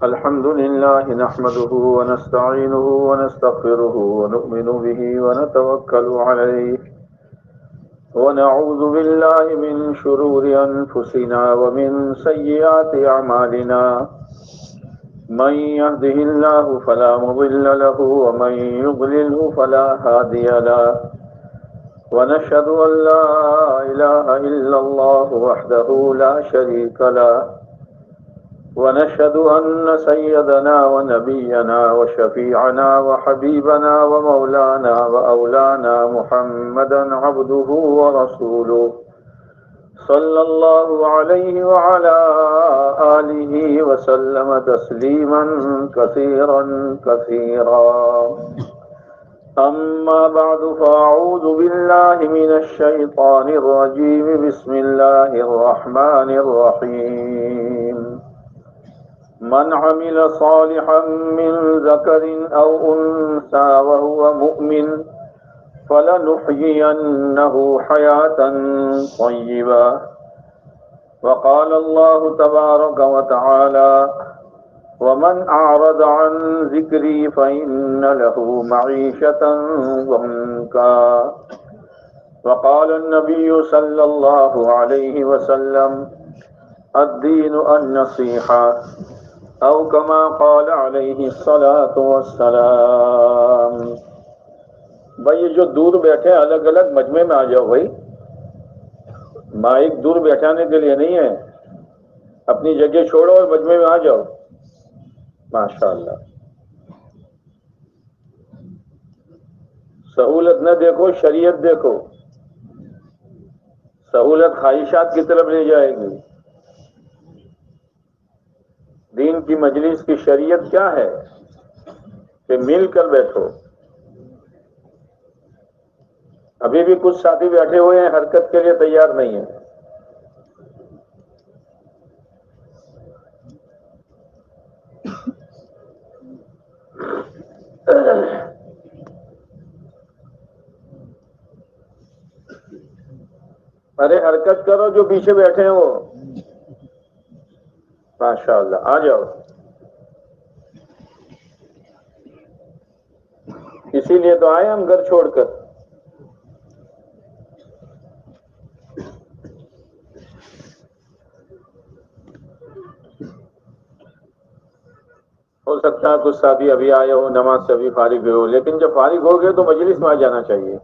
الحمد لله نحمده ونستعينه ونستغفره ونؤمن به ونتوكل عليه ونعوذ بالله من شرور أنفسنا ومن سيئات أعمالنا من يهده الله فلا مضل له ومن يضلله فلا هادي له ونشهد أن لا إله إلا الله وحده لا شريك له ونشهد أن سيدنا ونبينا وشفيعنا وحبيبنا ومولانا وأولانا محمدا عبده ورسوله صلى الله عليه وعلى آله وسلم تسليما كثيرا كثيرا أما بعد فأعوذ بالله من الشيطان الرجيم بسم الله الرحمن الرحيم من عمل صالحا من ذكر أو أنثى وهو مؤمن فلنحيينه حياة طيبة وقال الله تبارك وتعالى ومن أعرض عن ذكري فإن له معيشة ضنكا وقال النبي صلى الله عليه وسلم الدين النصيحة او کما قال علیہ الصلاۃ والسلام. بھائی یہ جو دور بیٹھے الگ الگ مجمع میں آ جاؤ بھائی، مائک دور بیٹھانے کے لیے نہیں ہے، اپنی جگہ چھوڑو اور مجمع میں آ جاؤ. ماشاءاللہ. سہولت نہ دیکھو، شریعت دیکھو. سہولت خواہشات کی طرف لے جائے گی. دین کی مجلس کی شریعت کیا ہے کہ مل کر بیٹھو. ابھی بھی کچھ ساتھی بیٹھے ہوئے ہیں، حرکت کے لیے تیار نہیں ہیں. ارے حرکت کرو جو پیچھے بیٹھے ہیں وہ. ماشاء اللہ، آ جاؤ. اسی لیے تو آئے ہم گھر چھوڑ کر. ہو سکتا ہے کچھ ساتھی ابھی آئے ہو، نماز سے ابھی فارغ ہوئے ہو، لیکن جب فارغ ہو گئے تو مجلس میں آ جانا چاہیے.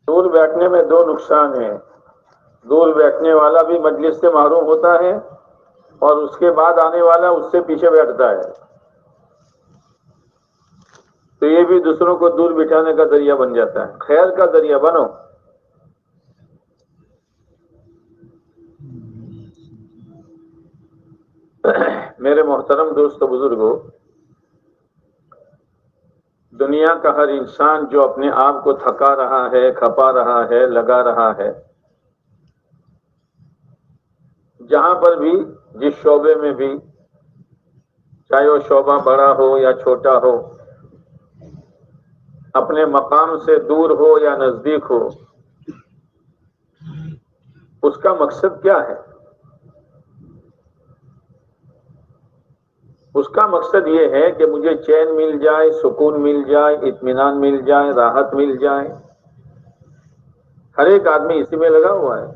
دور بیٹھنے میں دو نقصان ہیں. دور بیٹھنے والا بھی مجلس سے محروم ہوتا ہے اور اس کے بعد آنے والا اس سے پیچھے بیٹھتا ہے، تو یہ بھی دوسروں کو دور بٹھانے کا ذریعہ بن جاتا ہے. خیر کا ذریعہ بنو. میرے محترم دوست و بزرگوں، دنیا کا ہر انسان جو اپنے آپ کو تھکا رہا ہے، کھپا رہا ہے، لگا رہا ہے، جہاں پر بھی، جس شعبے میں بھی، چاہے وہ شعبہ بڑا ہو یا چھوٹا ہو، اپنے مقام سے دور ہو یا نزدیک ہو، اس کا مقصد کیا ہے؟ اس کا مقصد یہ ہے کہ مجھے چین مل جائے، سکون مل جائے، اطمینان مل جائے، راحت مل جائے. ہر ایک آدمی اسی میں لگا ہوا ہے.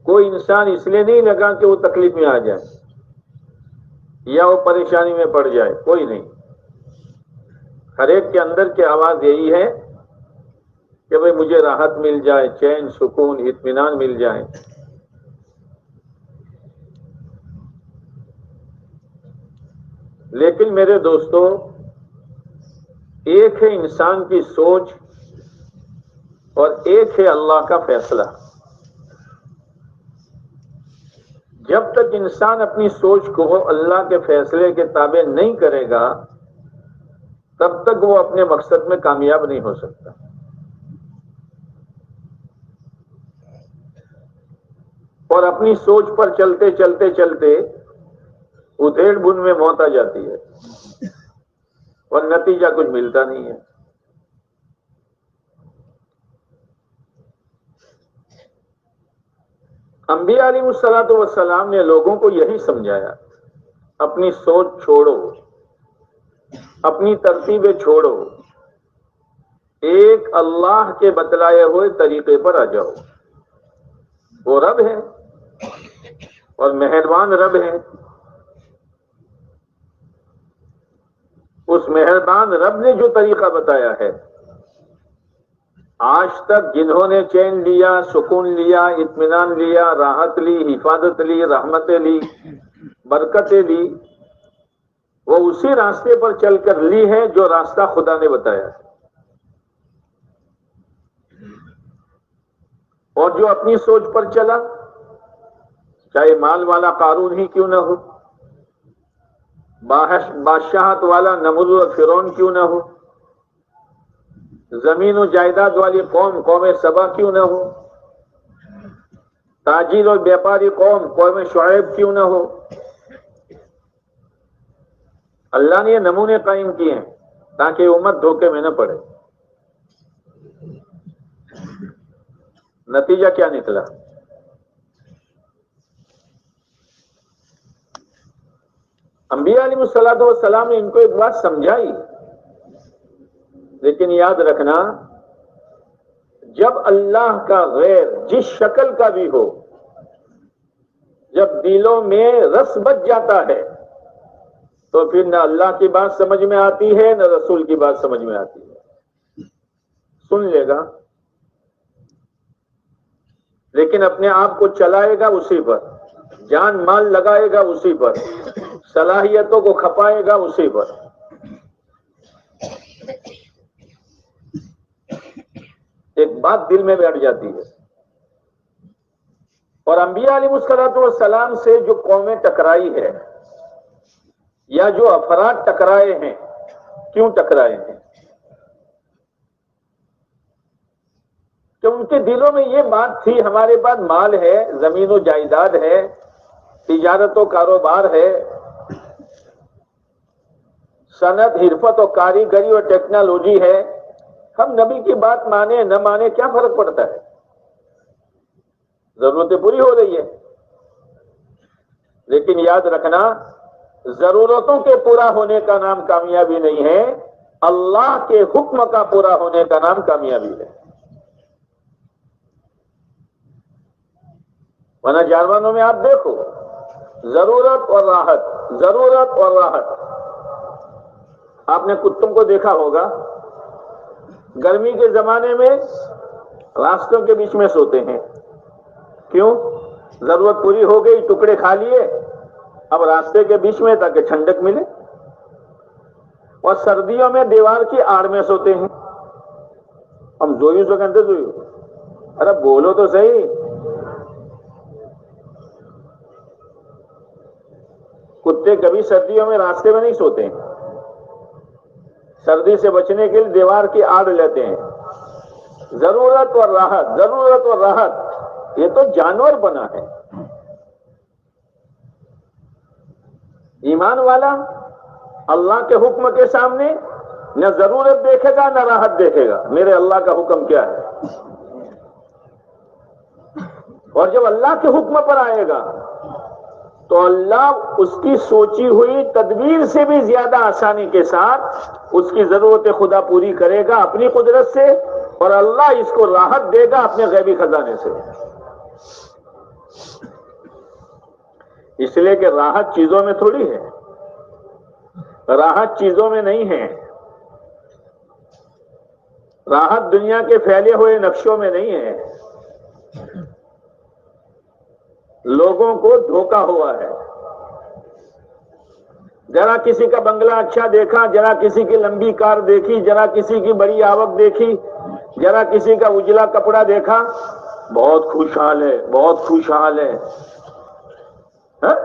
کوئی انسان اس لیے نہیں لگا کہ وہ تکلیف میں آ جائے یا وہ پریشانی میں پڑ جائے، کوئی نہیں. ہر ایک کے اندر کی آواز یہی ہے کہ بھئی مجھے راحت مل جائے، چین، سکون، اطمینان مل جائے. لیکن میرے دوستو، ایک ہے انسان کی سوچ اور ایک ہے اللہ کا فیصلہ. جب تک انسان اپنی سوچ کو اللہ کے فیصلے کے تابع نہیں کرے گا، تب تک وہ اپنے مقصد میں کامیاب نہیں ہو سکتا. اور اپنی سوچ پر چلتے چلتے چلتے ادھیڑ بن میں موت آ جاتی ہے اور نتیجہ کچھ ملتا نہیں ہے. انبیاء علیہ الصلوۃ والسلام نے لوگوں کو یہی سمجھایا، اپنی سوچ چھوڑو، اپنی ترتیبیں چھوڑو، ایک اللہ کے بتلائے ہوئے طریقے پر آ جاؤ. وہ رب ہے اور مہربان رب ہے. اس مہربان رب نے جو طریقہ بتایا ہے، آج تک جنہوں نے چین لیا، سکون لیا، اطمینان لیا، راحت لی، حفاظت لی، رحمتیں لی، برکتیں لی، وہ اسی راستے پر چل کر لی ہے جو راستہ خدا نے بتایا. اور جو اپنی سوچ پر چلا، چاہے مال والا قارون ہی کیوں نہ ہو، بادشاہت والا نمرود اور فرعون کیوں نہ ہو، زمین و جائیداد والی قوم سبا کیوں نہ ہو، تاجر اور بیپاری قوم شعیب کیوں نہ ہو، اللہ نے یہ نمونے قائم کیے ہیں تاکہ امت دھوکے میں نہ پڑے. نتیجہ کیا نکلا؟ انبیاء علیہ الصلوۃ والسلام نے ان کو ایک بات سمجھائی، لیکن یاد رکھنا، جب اللہ کا غیر جس شکل کا بھی ہو، جب دلوں میں رس بچ جاتا ہے تو پھر نہ اللہ کی بات سمجھ میں آتی ہے نہ رسول کی بات سمجھ میں آتی ہے. سن لے گا لیکن اپنے آپ کو چلائے گا اسی پر، جان مال لگائے گا اسی پر، صلاحیتوں کو کھپائے گا اسی پر. ایک بات دل میں بیٹھ جاتی ہے. اور انبیاء علیہ الصلوۃ والسلام سے جو قومیں ٹکرائی ہے یا جو افراد ٹکرائے ہیں، کیوں ٹکرائے ہیں؟ کہ ان کے دلوں میں یہ بات تھی، ہمارے پاس مال ہے، زمین و جائیداد ہے، تجارت و کاروبار ہے، صنعت، حرفت و کاریگری اور ٹیکنالوجی ہے، ہم نبی کی بات مانے نہ مانے کیا فرق پڑتا ہے، ضرورتیں پوری ہو رہی ہے. لیکن یاد رکھنا، ضرورتوں کے پورا ہونے کا نام کامیابی نہیں ہے، اللہ کے حکم کا پورا ہونے کا نام کامیابی ہے. ورنہ جانوروں میں آپ دیکھو، ضرورت اور راحت، ضرورت اور راحت. آپ نے کتوں کو دیکھا ہوگا، گرمی کے زمانے میں راستوں کے بیچ میں سوتے ہیں. کیوں؟ ضرورت پوری ہو گئی، ٹکڑے کھا لیے، اب راستے کے بیچ میں تاکہ ٹھنڈک ملے. اور سردیوں میں دیوار کی آڑ میں سوتے ہیں. ہم زویو سے کہتے زویو، ارے بولو تو صحیح. کتے کبھی سردیوں میں راستے میں نہیں سوتے ہیں، سردی سے بچنے کے لیے دیوار کی آڑ لیتے ہیں. ضرورت اور راحت، ضرورت اور راحت، یہ تو جانور بنا ہے. ایمان والا اللہ کے حکم کے سامنے نہ ضرورت دیکھے گا نہ راحت دیکھے گا، میرے اللہ کا حکم کیا ہے. اور جب اللہ کے حکم پر آئے گا تو اللہ اس کی سوچی ہوئی تدبیر سے بھی زیادہ آسانی کے ساتھ اس کی ضرورت خدا پوری کرے گا اپنی قدرت سے، اور اللہ اس کو راحت دے گا اپنے غیبی خزانے سے. اس لیے کہ راحت چیزوں میں تھوڑی ہے، راحت چیزوں میں نہیں ہے، راحت دنیا کے پھیلے ہوئے نقشوں میں نہیں ہے. لوگوں کو دھوکا ہوا ہے. ذرا کسی کا بنگلہ اچھا دیکھا، ذرا کسی کی لمبی کار دیکھی، ذرا کسی کی بڑی آوک دیکھی، ذرا کسی کا اجلا کپڑا دیکھا، بہت خوشحال ہے، بہت خوشحال ہے. ہاں؟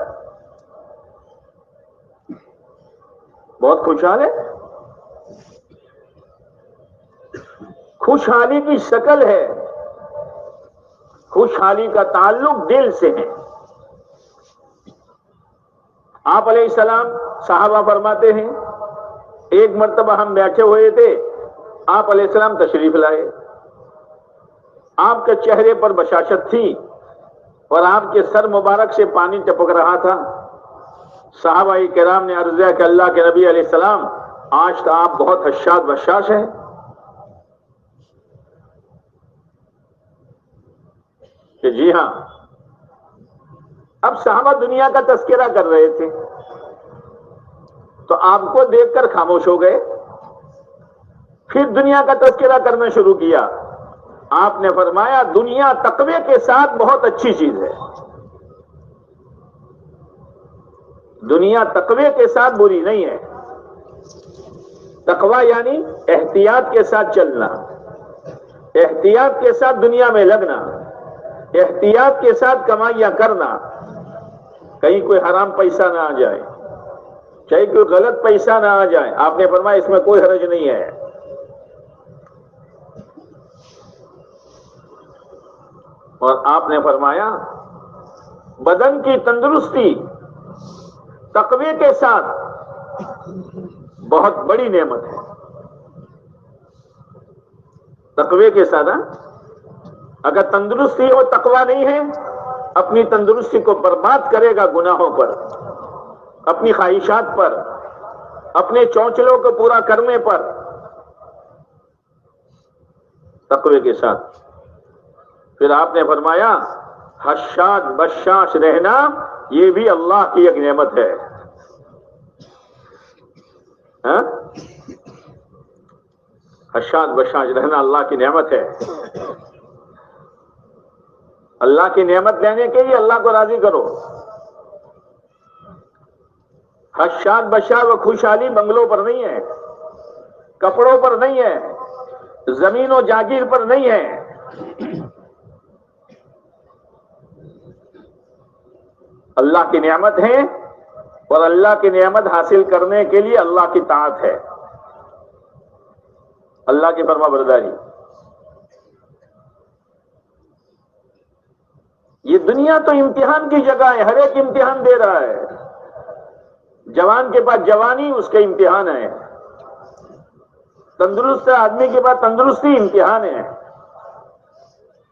بہت خوشحال ہے. خوشحالی کی شکل ہے، خوشحالی کا تعلق دل سے ہے. آپ علیہ السلام صحابہ فرماتے ہیں ایک مرتبہ ہم بیٹھے ہوئے تھے، آپ علیہ السلام تشریف لائے، آپ کے چہرے پر بشاشت تھی اور آپ کے سر مبارک سے پانی ٹپک رہا تھا۔ صحابہ کرام نے عرض کیا کہ اللہ کے نبی علیہ السلام آج تو آپ بہت حشاد بشاش ہیں۔ کہ جی ہاں۔ اب صحابہ دنیا کا تذکرہ کر رہے تھے تو آپ کو دیکھ کر خاموش ہو گئے، پھر دنیا کا تذکرہ کرنا شروع کیا۔ آپ نے فرمایا دنیا تقوی کے ساتھ بہت اچھی چیز ہے، دنیا تقوی کے ساتھ بری نہیں ہے۔ تقوی یعنی احتیاط کے ساتھ چلنا، احتیاط کے ساتھ دنیا میں لگنا، احتیاط کے ساتھ کمائیاں کرنا، کہیں کوئی حرام پیسہ نہ آ جائے، چاہے کوئی غلط پیسہ نہ آ جائے۔ آپ نے فرمایا اس میں کوئی حرج نہیں ہے۔ اور آپ نے فرمایا بدن کی تندرستی تقوی کے ساتھ بہت بڑی نعمت ہے۔ تقوی کے ساتھ اگر تندرستی ہو، تقوی نہیں ہے، اپنی تندرستی کو برباد کرے گا گناہوں پر، اپنی خواہشات پر، اپنے چونچلوں کو پورا کرنے پر۔ تقوی کے ساتھ پھر آپ نے فرمایا حشاد بشاش رہنا یہ بھی اللہ کی ایک نعمت ہے۔ حشاد بشاش رہنا اللہ کی نعمت ہے۔ اللہ کی نعمت لینے کے لیے اللہ کو راضی کرو۔ حشاد بشاش و خوشحالی بنگلوں پر نہیں ہے، کپڑوں پر نہیں ہے، زمین و جاگیر پر نہیں ہے۔ اللہ کی نعمت ہے اور اللہ کی نعمت حاصل کرنے کے لیے اللہ کی طاعت ہے، اللہ کی فرما برداری۔ یہ دنیا تو امتحان کی جگہ ہے، ہر ایک امتحان دے رہا ہے۔ جوان کے پاس جوانی اس کا امتحان ہے، تندرست آدمی کے پاس تندرستی امتحان ہے،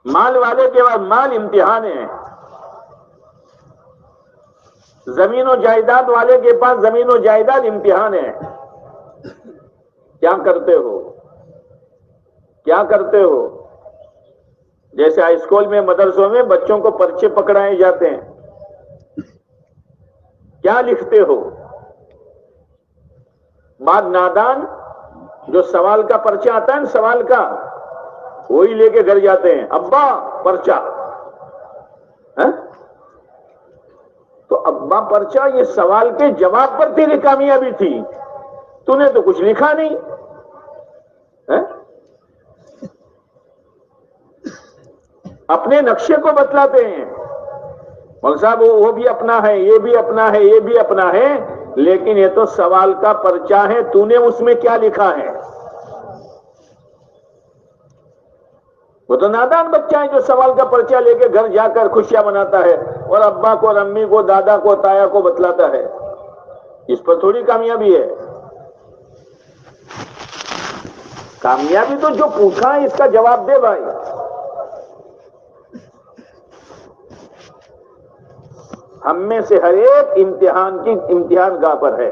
مال والے کے پاس مال امتحان ہے، زمین و جائیداد والے کے پاس زمین و جائیداد امتحان ہے۔ کیا کرتے ہو؟ کیا کرتے ہو؟ جیسے ہائی اسکول میں، مدرسوں میں بچوں کو پرچے پکڑائے جاتے ہیں، کیا لکھتے ہو؟ بعد نادان جو سوال کا پرچہ آتا ہے نا، سوال کا، وہی لے کے گھر جاتے ہیں، ابا پرچہ۔ تو ابا پرچہ یہ سوال کے جواب پر تیری کامیابی تھی، تو نے تو کچھ لکھا نہیں۔ اپنے نقشے کو بتلاتے ہیں، مول صاحب وہ بھی اپنا ہے، یہ بھی اپنا ہے، یہ بھی اپنا ہے، لیکن یہ تو سوال کا پرچہ ہے، تو نے اس میں کیا لکھا ہے؟ وہ تو نادان بچہ ہے جو سوال کا پرچہ لے کے گھر جا کر خوشیاں مناتا ہے اور ابا کو اور امی کو، دادا کو، تایا کو بتلاتا ہے۔ اس پر تھوڑی کامیابی ہے۔ کامیابی تو جو پوچھا ہے اس کا جواب دے بھائی۔ ہم میں سے ہر ایک امتحان گاہ پر ہے۔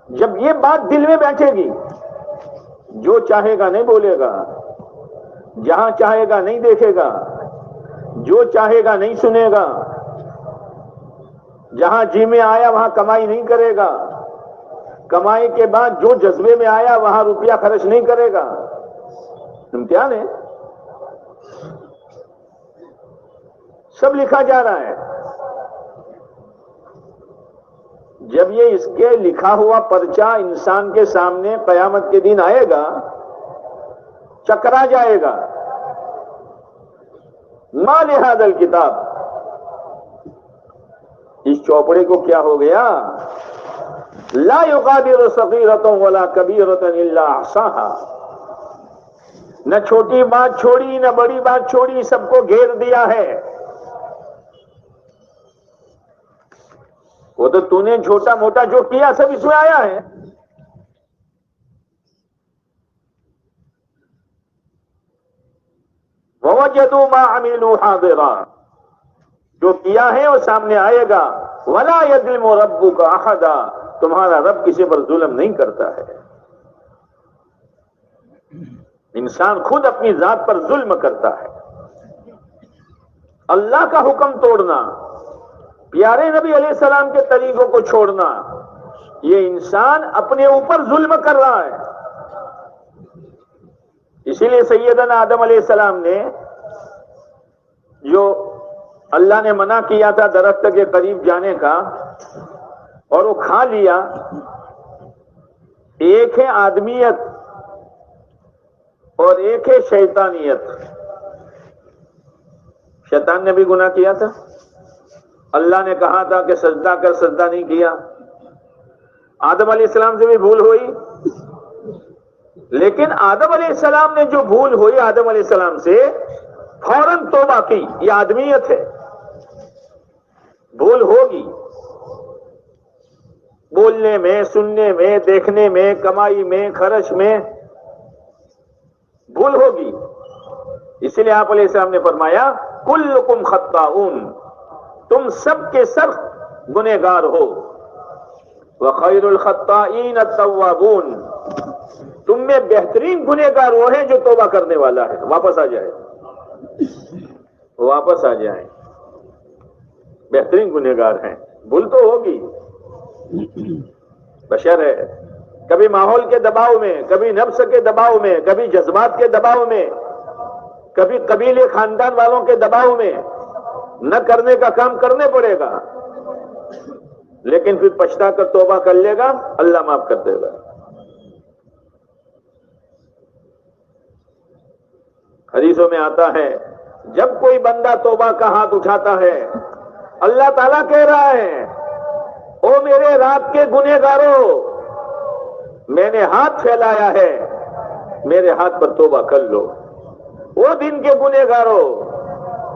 جب یہ بات دل میں بیٹھے گی، جو چاہے گا نہیں بولے گا، جہاں چاہے گا نہیں دیکھے گا، جو چاہے گا نہیں سنے گا، جہاں جی میں آیا وہاں کمائی نہیں کرے گا، کمائی کے بعد جو جذبے میں آیا وہاں روپیہ خرچ نہیں کرے گا۔ امتحان ہے، سب لکھا جا رہا ہے۔ جب یہ اس کے لکھا ہوا پرچہ انسان کے سامنے قیامت کے دن آئے گا، چکرا جائے گا۔ ما لہذا الکتاب، اس چوپڑے کو کیا ہو گیا؟ لا یغادر صغیرۃ ولا کبیرۃ الا احصاها، نہ چھوٹی بات چھوڑی نہ بڑی بات چھوڑی، سب کو گھیر دیا ہے۔ وہ تو نے چھوٹا موٹا جو کیا سب اس میں آیا ہے. وَوَجَدُوا مَا عَمِلُوا حَاضِرًا، جو کیا ہے وہ سامنے آئے گا. وَلَا يَظْلِمُ رَبُّكَ أَحَدًا، تمہارا رب کسی پر ظلم نہیں کرتا ہے. انسان خود اپنی ذات پر ظلم کرتا ہے. اللہ کا حکم توڑنا، پیارے نبی علیہ السلام کے طریقوں کو چھوڑنا، یہ انسان اپنے اوپر ظلم کر رہا ہے. اسی لیے سیدنا آدم علیہ السلام نے جو اللہ نے منع کیا تھا درخت کے قریب جانے کا اور وہ کھا لیا. ایک ہے آدمیت اور ایک ہے شیطانیت. شیطان نے بھی گناہ کیا تھا. اللہ نے کہا تھا کہ سجدہ کر، سجدہ نہیں کیا. آدم علیہ السلام سے بھی بھول ہوئی، لیکن آدم علیہ السلام نے جو بھول ہوئی آدم علیہ السلام سے فوراً توبہ کی. یہ آدمیت ہے. بھول ہوگی، بولنے میں، سننے میں، دیکھنے میں، کمائی میں، خرچ میں بھول ہوگی. اسی لیے آپ علیہ السلام نے فرمایا کلکم خطاؤن، تم سب کے سب گنہگار ہو. وخیر الخطائین التوابون، تم میں بہترین گنہگار وہ ہے جو توبہ کرنے والا ہے، واپس آ جائے، واپس آ جائے. بہترین گنہگار ہیں. بھول تو ہوگی، بشر ہے. کبھی ماحول کے دباؤ میں، کبھی نفس کے دباؤ میں، کبھی جذبات کے دباؤ میں، کبھی قبیلے خاندان والوں کے دباؤ میں نہ کرنے کا کام کرنے پڑے گا، لیکن پھر پچھتا کر توبہ کر لے گا، اللہ معاف کر دے گا. حدیثوں میں آتا ہے جب کوئی بندہ توبہ کا ہاتھ اٹھاتا ہے، اللہ تعالیٰ کہہ رہا ہے او میرے رات کے گنہگاروں، میں نے ہاتھ پھیلایا ہے، میرے ہاتھ پر توبہ کر لو. وہ دن کے گنہگاروں،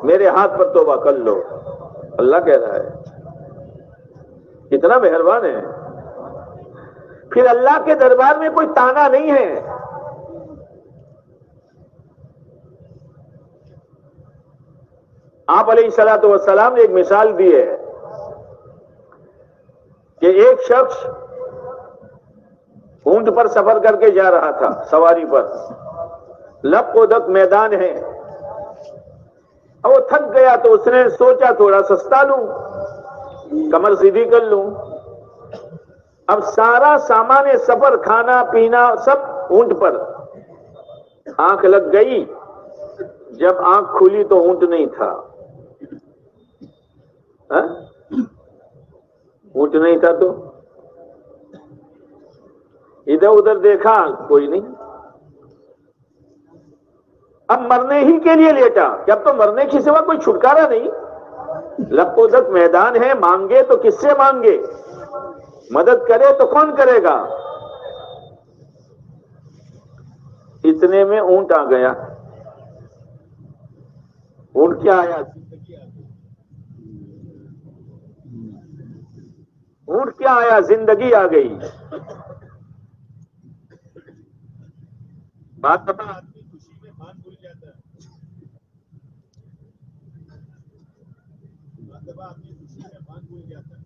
میرے ہاتھ پر توبہ کر لو. اللہ کہہ رہا ہے. کتنا مہربان ہے. پھر اللہ کے دربار میں کوئی تانا نہیں ہے. آپ علیہ الصلوۃ والسلام نے ایک مثال دی ہے کہ ایک شخص اونٹ پر سفر کر کے جا رہا تھا، سواری پر، لب و دک میدان ہے. اب وہ تھک گیا تو اس نے سوچا تھوڑا سستا لوں، کمر سیدھی کر لوں. اب سارا سامان سفر، کھانا پینا سب اونٹ پر. آنکھ لگ گئی، جب آنکھ کھلی تو اونٹ نہیں تھا. اونٹ نہیں تھا تو ادھر ادھر دیکھا، کوئی نہیں. اب مرنے ہی کے لیے لیٹا کہ اب تو مرنے کے سوا کوئی چھٹکارا نہیں. لب و دک میدان ہے، مانگے تو کس سے مانگے، مدد کرے تو کون کرے گا. اتنے میں اونٹ آ گیا. اونٹ کیا آیا؟ اونٹ کیا آیا؟ زندگی آ گئی. بات پتا، آدمی خوشی میں بات بھول جاتا ہے. آدمی خوشی میں بات بھول جاتا ہے.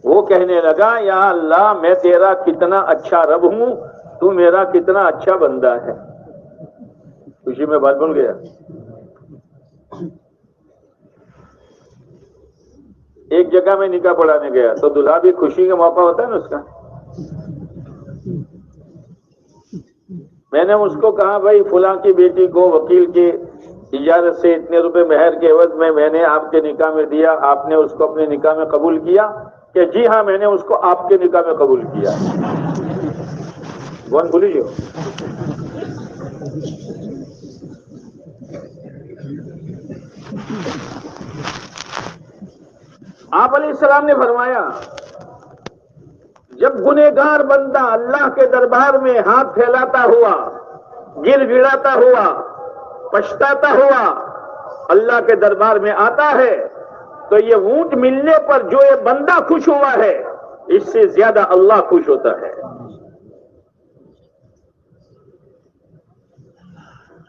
وہ کہنے لگا یا اللہ میں تیرا کتنا اچھا رب ہوں، تو میرا کتنا اچھا بندہ ہے. خوشی میں بات بن گیا. ایک جگہ میں نکاح پڑھانے گیا تو دلہا بھی خوشی کا موقع ہوتا ہے نا اس کا. میں نے اس کو کہا بھائی فلاں کی بیٹی کو وکیل کی اجازت سے اتنے روپے مہر کے عوض میں نے آپ کے نکاح میں دیا، آپ نے اس کو اپنے نکاح میں قبول کیا؟ کہ جی ہاں میں نے اس کو آپ کے نکاح میں قبول کیا. کون بھولی جو آپ علیہ السلام نے فرمایا جب گنہگار بندہ اللہ کے دربار میں ہاتھ پھیلاتا ہوا، گر گڑاتا ہوا، پچھتاتا ہوا اللہ کے دربار میں آتا ہے، تو یہ اونٹ ملنے پر جو یہ بندہ خوش ہوا ہے، اس سے زیادہ اللہ خوش ہوتا ہے۔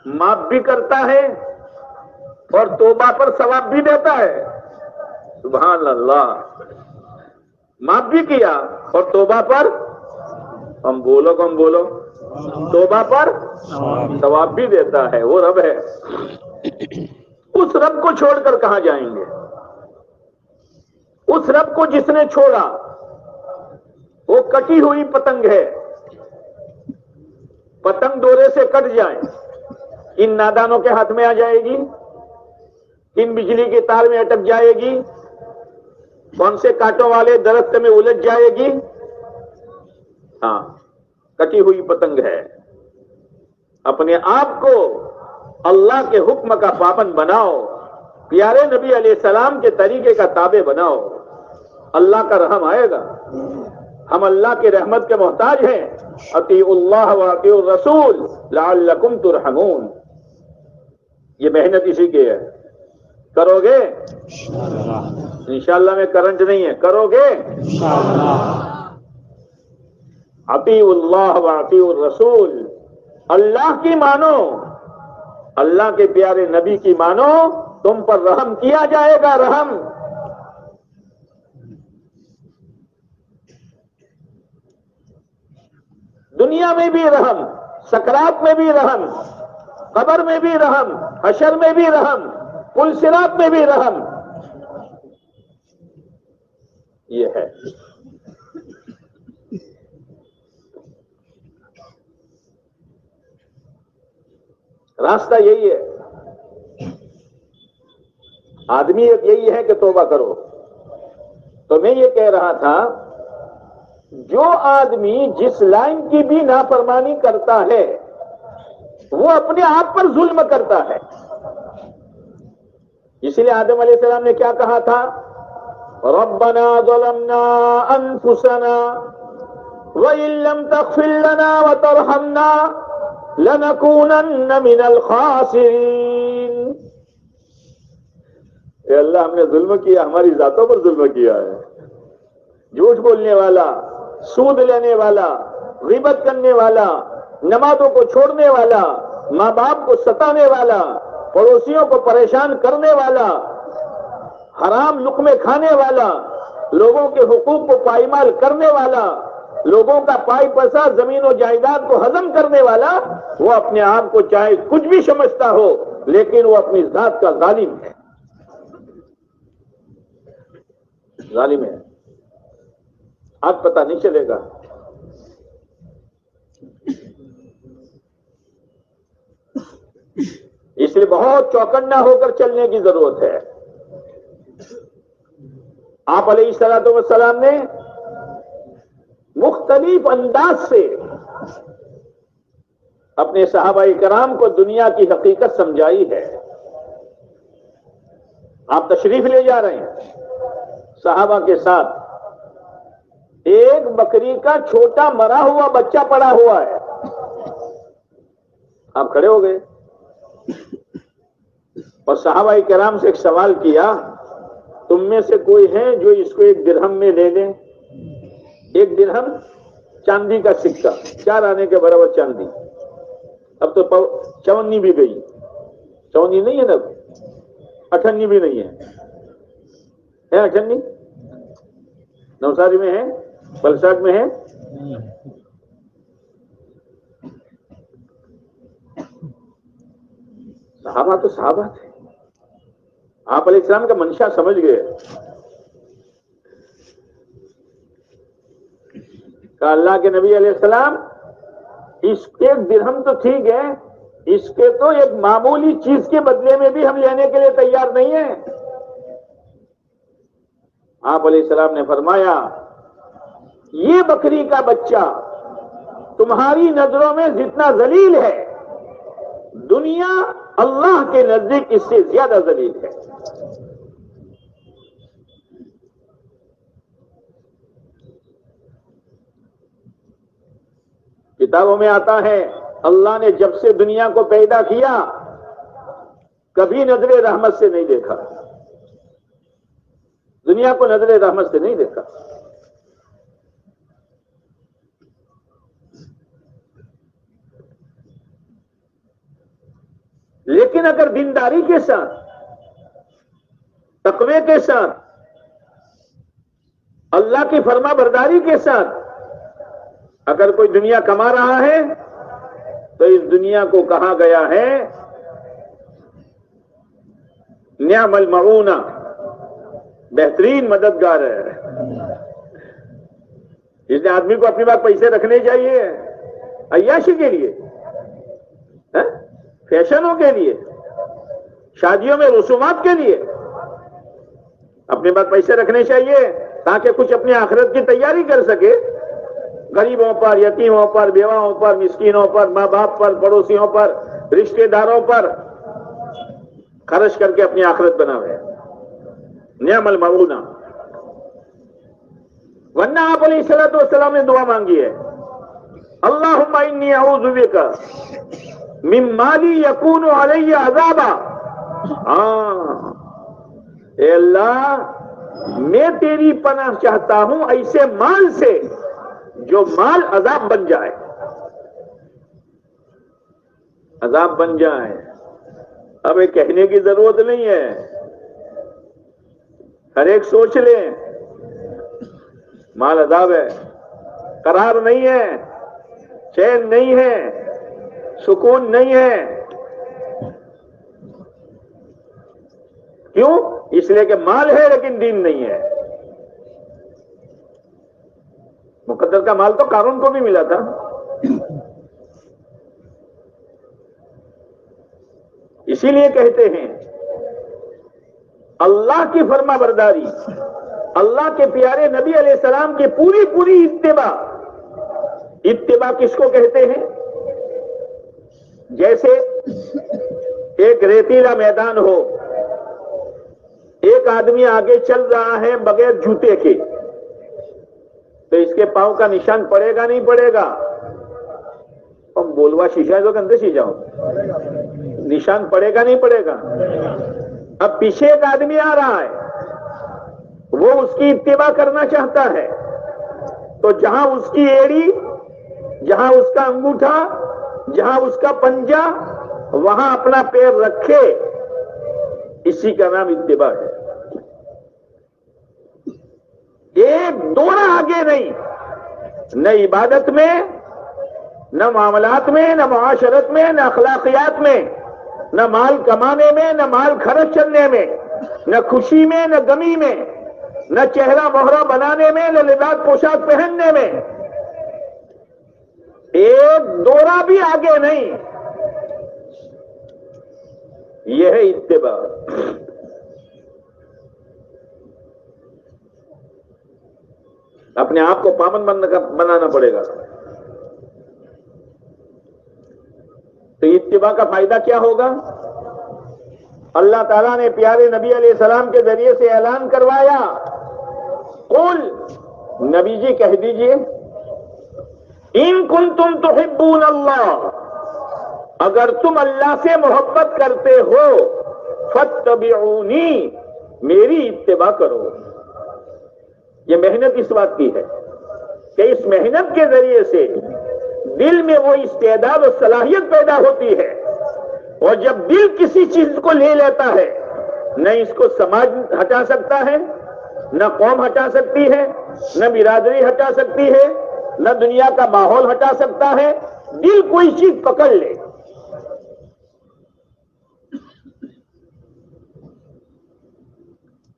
معاف بھی کرتا ہے اور توبہ پر ثواب بھی دیتا ہے۔ سبحان اللہ، معاف بھی کیا اور توبہ پر، ہم بولو توبہ پر ثواب بھی دیتا ہے۔ وہ رب ہے، اس رب کو چھوڑ کر کہاں جائیں گے؟ اس رب کو جس نے چھوڑا وہ کٹی ہوئی پتنگ ہے، پتنگ ڈورے سے کٹ جائے ان نادانوں کے ہاتھ میں آ جائے گی، ان بجلی کے تار میں اٹک جائے گی، کون سے کانٹوں والے درخت میں الجھ جائے گی؟ ہاں، کٹی ہوئی پتنگ ہے۔ اپنے آپ کو اللہ کے حکم کا پابند بناؤ، پیارے نبی علیہ السلام کے طریقے کا تابع بناؤ، اللہ کا رحم آئے گا۔ ہم اللہ کی رحمت کے محتاج ہیں۔ اطیعوا اللہ واطیعوا الرسول لعلکم ترحمون، یہ محنت اسی کی ہے۔ کرو گے انشاءاللہ، میں کرنٹ نہیں ہے، کرو گے اطیعوا اللہ واطیعوا الرسول، اللہ کی مانو، اللہ کے پیارے نبی کی مانو، تم پر رحم کیا جائے گا۔ رحم دنیا میں بھی رحم، سکرات میں بھی رحم، قبر میں بھی رحم، حشر میں بھی رحم، پل صراط میں بھی رحم، یہ ہے۔ راستہ یہی ہے، آدمیت یہی ہے کہ توبہ کرو۔ تو میں یہ کہہ رہا تھا، جو آدمی جس لائن کی بھی نافرمانی کرتا ہے وہ اپنے آپ پر ظلم کرتا ہے۔ اس لیے آدم علیہ السلام نے کیا کہا تھا؟ ربنا ظلمنا انفسنا وَإِن لَّمْ تَغْفِرْ لَنَا وَتَرْحَمْنَا لَنَكُونَنَّ مِنَ الْخَاسِرِينَ۔ اے اللہ، ہم نے ظلم کیا، ہماری ذاتوں پر ظلم کیا ہے۔ جھوٹ بولنے والا، سود لینے والا، غیبت کرنے والا، نمازوں کو چھوڑنے والا، ماں باپ کو ستانے والا، پڑوسیوں کو پریشان کرنے والا، حرام لقمے کھانے والا، لوگوں کے حقوق کو پائمال کرنے والا، لوگوں کا پائی پیسہ زمین و جائیداد کو ہضم کرنے والا، وہ اپنے آپ کو چاہے کچھ بھی سمجھتا ہو لیکن وہ اپنی ذات کا ظالم ہے، ظالم ہے۔ آج پتہ نہیں چلے گا۔ اس لیے بہت چوکنا ہو کر چلنے کی ضرورت ہے۔ آپ علیہ الصلوۃ والسلام نے مختلف انداز سے اپنے صحابہ کرام کو دنیا کی حقیقت سمجھائی ہے۔ آپ تشریف لے جا رہے ہیں صحابہ کے ساتھ، ایک بکری کا چھوٹا مرا ہوا بچہ پڑا ہوا ہے، آپ کھڑے ہو گئے اور صحابہ کرام سے ایک سوال کیا، تم میں سے کوئی ہے جو اس کو 1 درہم میں لے لیں؟ 1 درہم چاندی کا سکہ، 4 آنے کے برابر چاندی۔ اب تو 54 بھی گئی، 54 نہیں ہے نا، 58 بھی نہیں ہے 58 نوساری میں ہے، بلساٹ میں ہے۔ صحابہ تو صحابہ تھے، آپ علیہ السلام کا منشا سمجھ گئے۔ کہ اللہ کے نبی علیہ السلام، اس 1 درہم تو ٹھیک ہے، اس کے تو ایک معمولی چیز کے بدلے میں بھی ہم لینے کے لیے تیار نہیں ہیں۔ آپ علیہ السلام نے فرمایا، یہ بکری کا بچہ تمہاری نظروں میں جتنا ذلیل ہے، دنیا اللہ کے نزدیک اس سے زیادہ ذلیل ہے۔ کتابوں میں آتا ہے اللہ نے جب سے دنیا کو پیدا کیا کبھی نظر رحمت سے نہیں دیکھا، دنیا کو نظر رحمت سے نہیں دیکھا۔ لیکن اگر دینداری کے ساتھ، تقوی کے ساتھ، اللہ کی فرما برداری کے ساتھ اگر کوئی دنیا کما رہا ہے تو اس دنیا کو کہا گیا ہے نعم المعونہ، بہترین مددگار ہے۔ اس نے آدمی کو اپنے پاس پیسے رکھنے چاہیے عیاشی کے لیے، فیشنوں کے لیے، شادیوں میں رسومات کے لیے اپنے پاس پیسے رکھنے چاہیے تاکہ کچھ اپنی آخرت کی تیاری کر سکے۔ غریبوں پر، یتیموں پر، بیواؤں پر، مسکینوں پر، ماں باپ پر، پڑوسیوں پر، رشتہ داروں پر خرچ کر کے اپنی آخرت بناوے۔ نعم المعونہ۔ ورنہ آپ علیہ الصلوۃ والسلام نے دعا مانگی ہے، اللہم انی اعوذ بک من مالی یکون علی عذابا۔ اے اللہ میں تیری پناہ چاہتا ہوں ایسے مال سے جو مال عذاب بن جائے، عذاب بن جائے۔ اب یہ کہنے کی ضرورت نہیں ہے، ہر ایک سوچ لے مال عذاب ہے، قرار نہیں ہے، چین نہیں ہے، سکون نہیں ہے۔ کیوں؟ اس لیے کہ مال ہے لیکن دین نہیں ہے۔ مقدر کا مال تو قارون کو بھی ملا تھا، اسی لیے کہتے ہیں اللہ کی فرما برداری، اللہ کے پیارے نبی علیہ السلام کی پوری پوری اتباع۔ اتباع کس کو کہتے ہیں؟ جیسے ایک ریتیلا میدان ہو، ایک آدمی آگے چل رہا ہے بغیر جوتے کے، تو اس کے پاؤں کا نشان پڑے گا نہیں پڑے گا؟ ہم بولوا شیشہ جو اندر شیشہ ہو، نشان پڑے گا نہیں پڑے گا؟ اب پیچھے ایک آدمی آ رہا ہے، وہ اس کی اتباع کرنا چاہتا ہے، تو جہاں اس کی ایڑی، جہاں اس کا انگوٹھا، جہاں اس کا پنجہ، وہاں اپنا پیر رکھے، اسی کا نام اتباع ہے۔ ایک دوڑا آگے نہیں، نہ عبادت میں، نہ معاملات میں، نہ معاشرت میں، نہ اخلاقیات میں، نہ مال کمانے میں، نہ مال خرچ کرنے میں، نہ خوشی میں، نہ غمی میں، نہ چہرہ مہرہ بنانے میں، نہ لباس پوشاک پہننے میں، ایک دورہ بھی آگے نہیں۔ یہ ہے اتباع۔ اپنے آپ کو پابند بنانا پڑے گا۔ تو اتباع کا فائدہ کیا ہوگا؟ اللہ تعالیٰ نے پیارے نبی علیہ السلام کے ذریعے سے اعلان کروایا، قل، نبی جی کہہ دیجئے، ان کنتم تحبون اللہ، اگر تم اللہ سے محبت کرتے ہو، فاتبعونی، میری اتباع کرو۔ یہ محنت اس بات کی ہے کہ اس محنت کے ذریعے سے دل میں وہ استعداد و صلاحیت پیدا ہوتی ہے، اور جب دل کسی چیز کو لے لیتا ہے، نہ اس کو سماج ہٹا سکتا ہے، نہ قوم ہٹا سکتی ہے، نہ برادری ہٹا سکتی ہے، نہ دنیا کا ماحول ہٹا سکتا ہے۔ دل کوئی چیز پکڑ لے،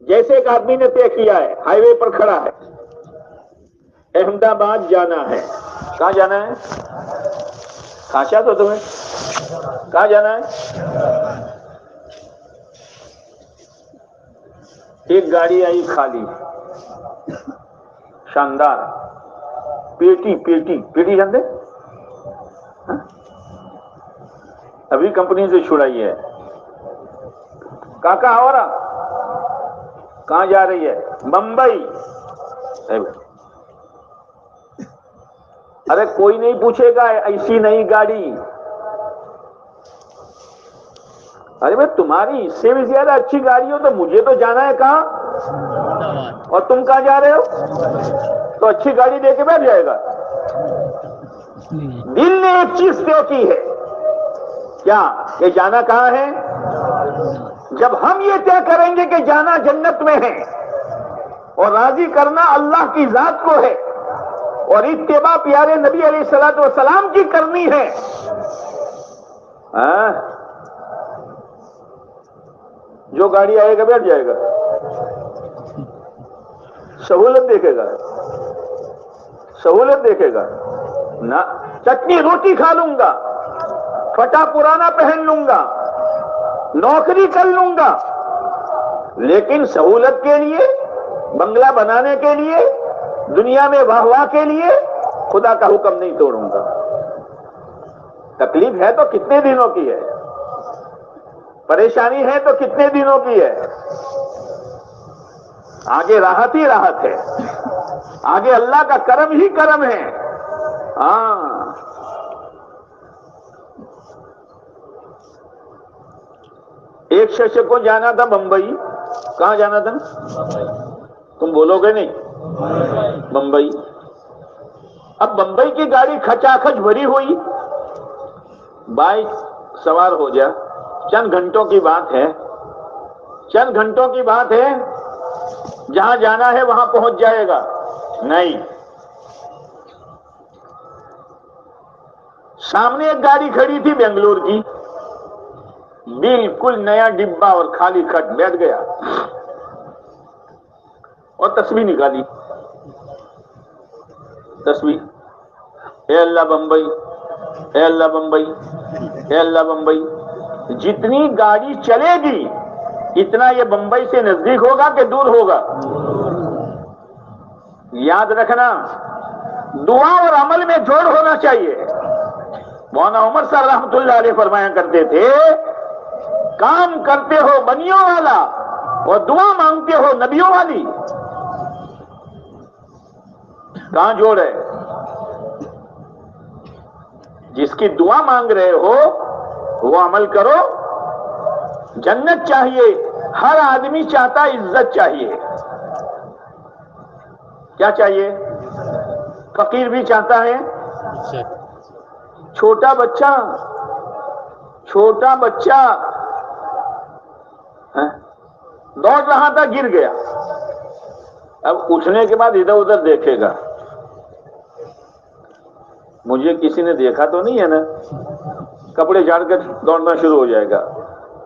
جیسے ایک آدمی نے طے کیا ہے، ہائی وے پر کھڑا ہے، احمد آباد جانا ہے۔ کہاں جانا ہے؟ خاشا تو تمہیں کہاں جانا ہے؟ ایک گاڑی آئی خالی، شاندار، پیٹی جانتے؟ ابھی کمپنی سے چھڑائی ہے۔ کہاں ہو رہا؟ کہاں جا رہی ہے؟ بمبئی۔ ارے کوئی نہیں پوچھے گا ایسی نئی گاڑی، ارے بھائی تمہاری اس سے بھی زیادہ اچھی گاڑی ہو تو مجھے تو جانا ہے کہاں، اور تم کہاں جا رہے ہو؟ تو اچھی گاڑی دے کے بیٹھ جائے گا۔ دل نے ایک چیز طے کی ہے، کیا کہ جانا کہاں ہے؟ جب ہم یہ طے کریں گے کہ جانا جنت میں ہے اور راضی کرنا اللہ کی ذات کو ہے اور اتباع پیارے نبی علیہ الصلوۃ والسلام کی کرنی ہے، جو گاڑی آئے گا بیٹھ جائے گا، سہولت دیکھے گا، سہولت دیکھے گا نہ، چٹنی روٹی کھا لوں گا، پھٹا پرانا پہن لوں گا، نوکری کر لوں گا، لیکن سہولت کے لیے، بنگلہ بنانے کے لیے، دنیا میں واہ واہ کے لیے خدا کا حکم نہیں توڑوں گا۔ تکلیف ہے تو کتنے دنوں کی ہے، پریشانی ہے تو کتنے دنوں کی ہے، آگے راحت ہی راحت ہے، آگے اللہ کا کرم ہی کرم ہے۔ ہاں ایک شخص کو جانا تھا بمبئی، کہاں جانا تھا؟ تم بولو گے نہیں؟ بمبئی۔ اب بمبئی کی گاڑی کھچاکھچ بھری ہوئی، بائک سوار ہو جا، چند گھنٹوں کی بات ہے، چند گھنٹوں کی بات ہے، جہاں جانا ہے وہاں پہنچ جائے گا؟ نہیں، سامنے ایک گاڑی کھڑی تھی بنگلور کی، بالکل نیا ڈبہ اور خالی کھٹ، بیٹھ گیا اور تصویر نکالی، تصویر، اے اللہ بمبئی، اے اللہ بمبئی، اے اللہ بمبئی۔ جتنی گاڑی چلے گی اتنا یہ بمبئی سے نزدیک ہوگا کہ دور ہوگا؟ یاد رکھنا، دعا اور عمل میں جوڑ ہونا چاہیے۔ مولانا عمر صاحب رحمۃ اللہ علیہ فرمایا کرتے تھے، کام کرتے ہو بنیوں والا اور دعا مانگتے ہو نبیوں والی، کہاں جوڑ ہے؟ جس کی دعا مانگ رہے ہو وہ عمل کرو۔ جنت چاہیے، ہر آدمی چاہتا، عزت چاہیے، کیا چاہیے؟ فقیر بھی چاہتا ہے، چھوٹا بچہ دوڑ رہا تھا، گر گیا، اب اٹھنے کے بعد ادھر ادھر دیکھے گا، مجھے کسی نے دیکھا تو نہیں ہے نا، کپڑے جھاڑ کر دوڑنا شروع ہو جائے گا،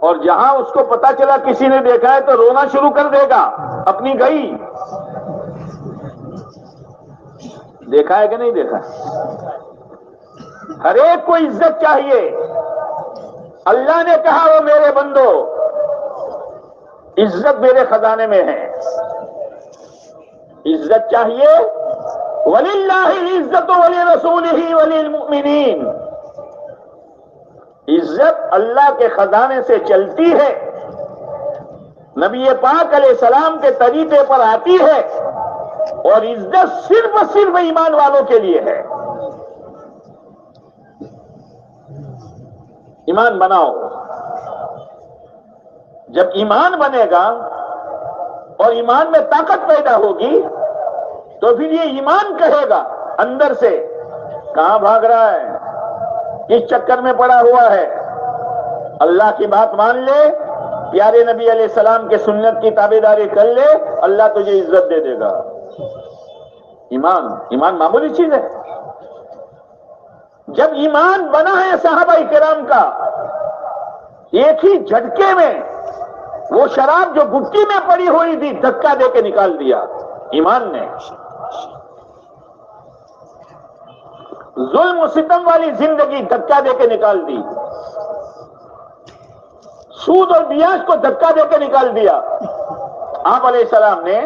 اور جہاں اس کو پتا چلا کسی نے دیکھا ہے تو رونا شروع کر دے گا، اپنی گئی۔ دیکھا ہے کہ نہیں دیکھا؟ ہر ایک کو عزت چاہیے۔ اللہ نے کہا، وہ میرے بندو، عزت میرے خزانے میں ہے، عزت چاہیے۔ وَلِلَّهِ الْعِزَّةُ وَلِرَسُولِهِ وَلِلْمُؤْمِنِينَ، عزت اللہ کے خزانے سے چلتی ہے، نبی پاک علیہ السلام کے طریقے پر آتی ہے، اور عزت صرف ایمان والوں کے لیے ہے۔ ایمان بناؤ، جب ایمان بنے گا اور ایمان میں طاقت پیدا ہوگی تو پھر یہ ایمان کہے گا اندر سے، کہاں بھاگ رہا ہے، کس چکر میں پڑا ہوا ہے، اللہ کی بات مان لے، پیارے نبی علیہ السلام کے سنت کی تابعداری کر لے، اللہ تجھے عزت دے دے گا۔ ایمان معمولی چیز ہے۔ جب ایمان بنا ہے صحابہ کرام کا، ایک ہی جھٹکے میں وہ شراب جو گٹی میں پڑی ہوئی تھی دھکا دے کے نکال دیا ایمان نے۔ ظلم و ستم والی زندگی دھکا دے کے نکال دی، سود اور بیاج کو دھکا دے کے نکال دیا۔ آپ علیہ السلام نے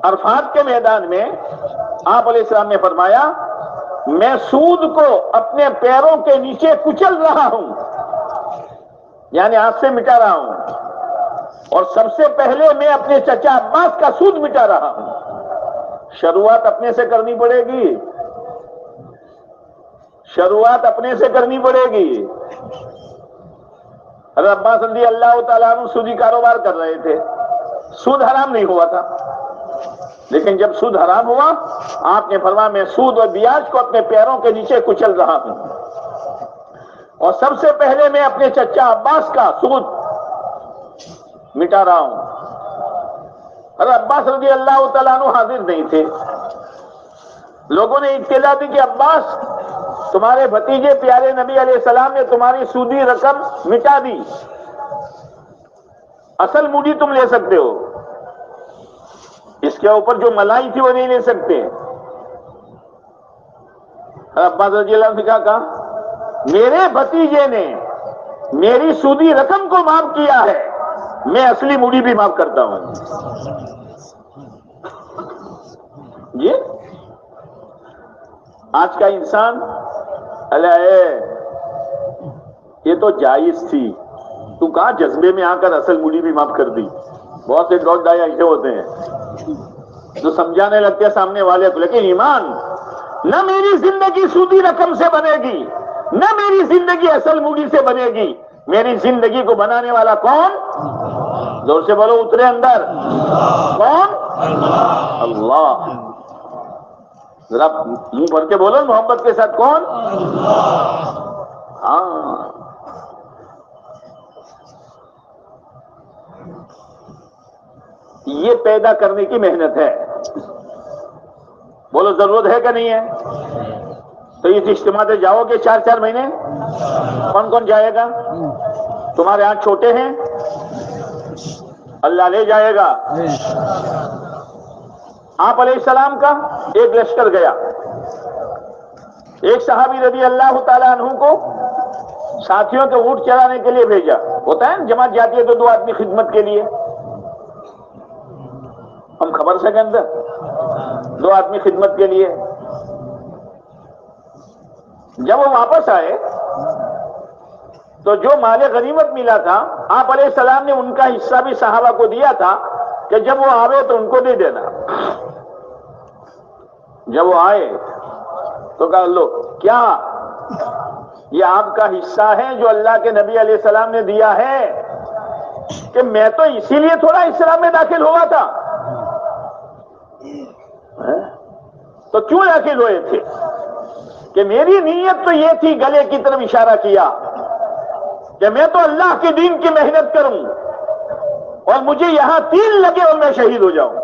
عرفات کے میدان میں آپ علیہ السلام نے فرمایا، میں سود کو اپنے پیروں کے نیچے کچل رہا ہوں، یعنی آپ سے مٹا رہا ہوں، اور سب سے پہلے میں اپنے چچا عباس کا سود مٹا رہا ہوں۔ شروعات اپنے سے کرنی پڑے گی، شروعات اپنے سے کرنی پڑے گی. حضرت عباس رضی اللہ تعالیٰ عنہ سودی کاروبار کر رہے تھے. سود حرام نہیں ہوا تھا، لیکن جب سود حرام ہوا آپ نے فرمایا میں سود اور بیاج کو اپنے پیروں کے نیچے کچل رہا ہوں، اور سب سے پہلے میں اپنے چچا عباس کا سود مٹا رہا ہوں. حضرت عباس رضی اللہ تعالیٰ عنہ حاضر نہیں تھے. لوگوں نے اطلاع دی کہ عباس تمہارے بھتیجے پیارے نبی علیہ السلام نے تمہاری سودی رقم مٹا دی، اصل موڈی تم لے سکتے ہو، اس کے اوپر جو ملائی تھی وہ نہیں لے سکتے. عباس رضی اللہ عنہ نے کہا میرے بھتیجے نے میری سودی رقم کو معاف کیا ہے، میں اصلی موڈی بھی معاف کرتا ہوں. جی آج کا انسان یہ تو جائز تھی، تو کہاں جذبے میں آ کر اصل موڈی بھی معاف کر دی. بہت سے ڈاٹ ڈائی ایسے ہوتے ہیں جو سمجھانے لگتے ہیں سامنے والے کو، لیکن ایمان نہ میری زندگی سودی رقم سے بنے گی، نہ میری زندگی اصل موڈی سے بنے گی. میری زندگی کو بنانے والا کون؟ زور سے بولو، اترے اندر. کون؟ اللہ. ذرا منہ بھر کے بولو محبت کے ساتھ، کون؟ ہاں. یہ پیدا کرنے کی محنت ہے. بولو ضرورت ہے کہ نہیں ہے؟ تو اس اجتماع سے جاؤ گے 4 مہینے؟ کون کون جائے گا؟ تمہارے ہاتھ چھوٹے ہیں، اللہ لے جائے گا. آپ علیہ السلام کا ایک لشکر گیا، ایک صحابی رضی اللہ تعالیٰ عنہ کو ساتھیوں کے اونٹ چرانے کے لیے بھیجا. ہوتا ہے جماعت جاتی ہے تو 2 آدمی خدمت کے لیے، ہم خبر سے کے اندر 2 آدمی خدمت کے لیے. جب وہ واپس آئے تو جو مال غنیمت ملا تھا آپ علیہ السلام نے ان کا حصہ بھی صحابہ کو دیا تھا کہ جب وہ آوے تو ان کو دے دینا. جب وہ آئے تو کہا لو کیا یہ آپ کا حصہ ہے جو اللہ کے نبی علیہ السلام نے دیا ہے؟ کہ میں تو اسی لیے تھوڑا اسلام میں داخل ہوا تھا. تو کیوں داخل ہوئے تھے؟ کہ میری نیت تو یہ تھی، گلے کی طرف اشارہ کیا کہ میں تو اللہ کے دین کی محنت کروں اور مجھے یہاں 3 لگے اور میں شہید ہو جاؤں.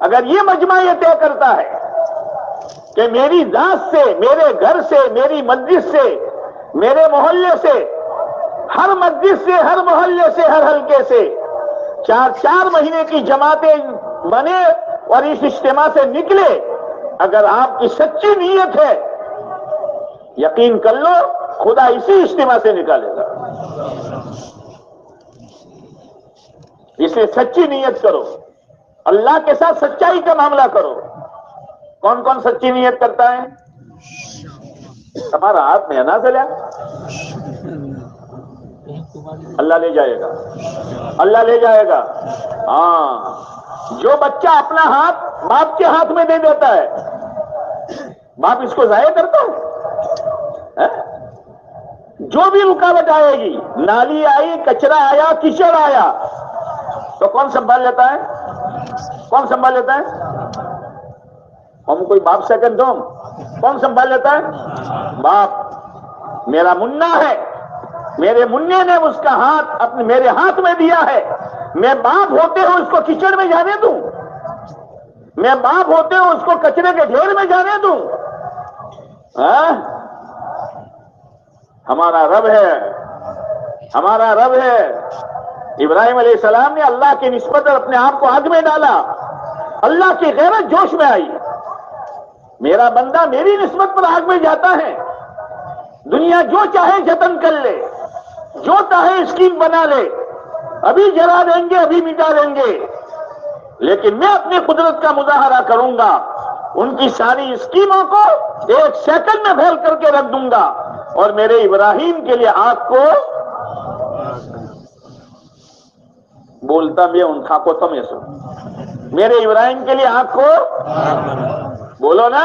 اگر یہ مجمع یہ طے کرتا ہے کہ میری ذات سے، میرے گھر سے، میری مسجد سے، میرے محلے سے، ہر مسجد سے، ہر محلے سے، ہر حلقے سے 4 مہینے کی جماعتیں بنے اور اس اجتماع سے نکلے، اگر آپ کی سچی نیت ہے یقین کر لو خدا اسی اجتماع سے نکالے گا. اس لیے سچی نیت کرو، اللہ کے ساتھ سچائی کا معاملہ کرو. کون کون سچی نیت کرتا ہے؟ تمہارا ہاتھ میں ہے نا چلیا، اللہ لے جائے گا، اللہ لے جائے گا. ہاں جو بچہ اپنا ہاتھ باپ کے ہاتھ میں دے دیتا ہے، باپ اس کو ضائع کرتا ہے؟ جو بھی رکاوٹ آئے گی، نالی آئی، کچرا آیا، کیچڑ آیا، تو کون سنبھال لیتا ہے؟ کون سنبھال لیتا ہے؟ ہم کوئی باپ سیکنڈ ہوم، کون سنبھال لیتا ہے؟ باپ. میرا منا ہے، میرے منع نے اس کا ہاتھ اپنے میرے ہاتھ میں دیا ہے، میں باپ ہوتے ہوں اس کو کیچڑ میں جانے دوں؟ میں باپ ہوتے ہوں اس کو کچرے کے ڈھیر میں جانے دوں؟ ہمارا رب ہے، ہمارا رب ہے. ابراہیم علیہ السلام نے اللہ کی نسبت اور اپنے آپ کو آگ میں ڈالا، اللہ کی غیرت جوش میں آئی. میرا بندہ میری نسبت پر آگ میں جاتا ہے، دنیا جو چاہے جتن کر لے، جو چاہے اسکیم بنا لے، ابھی جلا دیں گے، ابھی مٹا دیں گے، لیکن میں اپنی قدرت کا مظاہرہ کروں گا. ان کی ساری اسکیموں کو 1 سیکنڈ میں پھیل کر کے رکھ دوں گا، اور میرے ابراہیم کے لیے آگ کو بولتا بھی ان تھا کو تم ایسو، میرے ابراہیم کے لیے آگ کو بولو نا.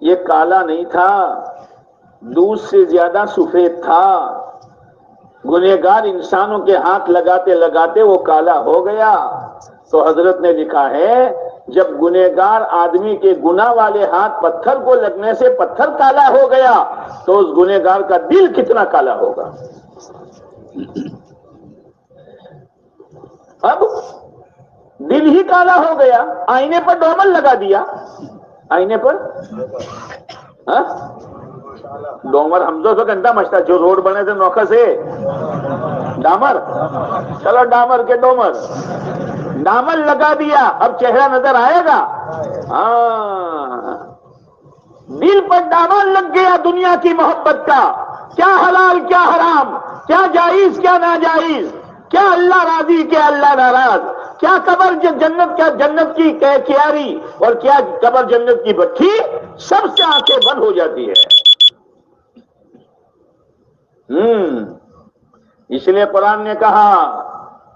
یہ کالا نہیں تھا، دودھ سے زیادہ سفید تھا. گنہگار انسانوں کے ہاتھ لگاتے لگاتے وہ کالا ہو گیا. تو حضرت نے لکھا ہے جب گنہگار آدمی کے گناہ والے ہاتھ پتھر کو لگنے سے پتھر کالا ہو گیا تو اس گنہگار کا دل کتنا کالا ہوگا. اب دل ہی کالا ہو گیا، آئینے پر ڈومل لگا دیا. آئینے پر ڈومر ہم تو گھنٹہ مچتا جو روڈ بنے تھے نوکھا سے ڈامر، چلو ڈامر کے ڈومر، ڈامر لگا دیا، اب چہرہ نظر آئے گا. ہاں دل پر ڈامر لگ گیا دنیا کی محبت کا، کیا حلال کیا حرام، کیا جائز کیا ناجائز، کیا اللہ راضی کیا اللہ ناراض، کیا قبر جنت کیا جنت کی کیاری اور کیا قبر جنت کی بچی، سب سے آنکھیں بند ہو جاتی ہے. اس لیے قرآن نے کہا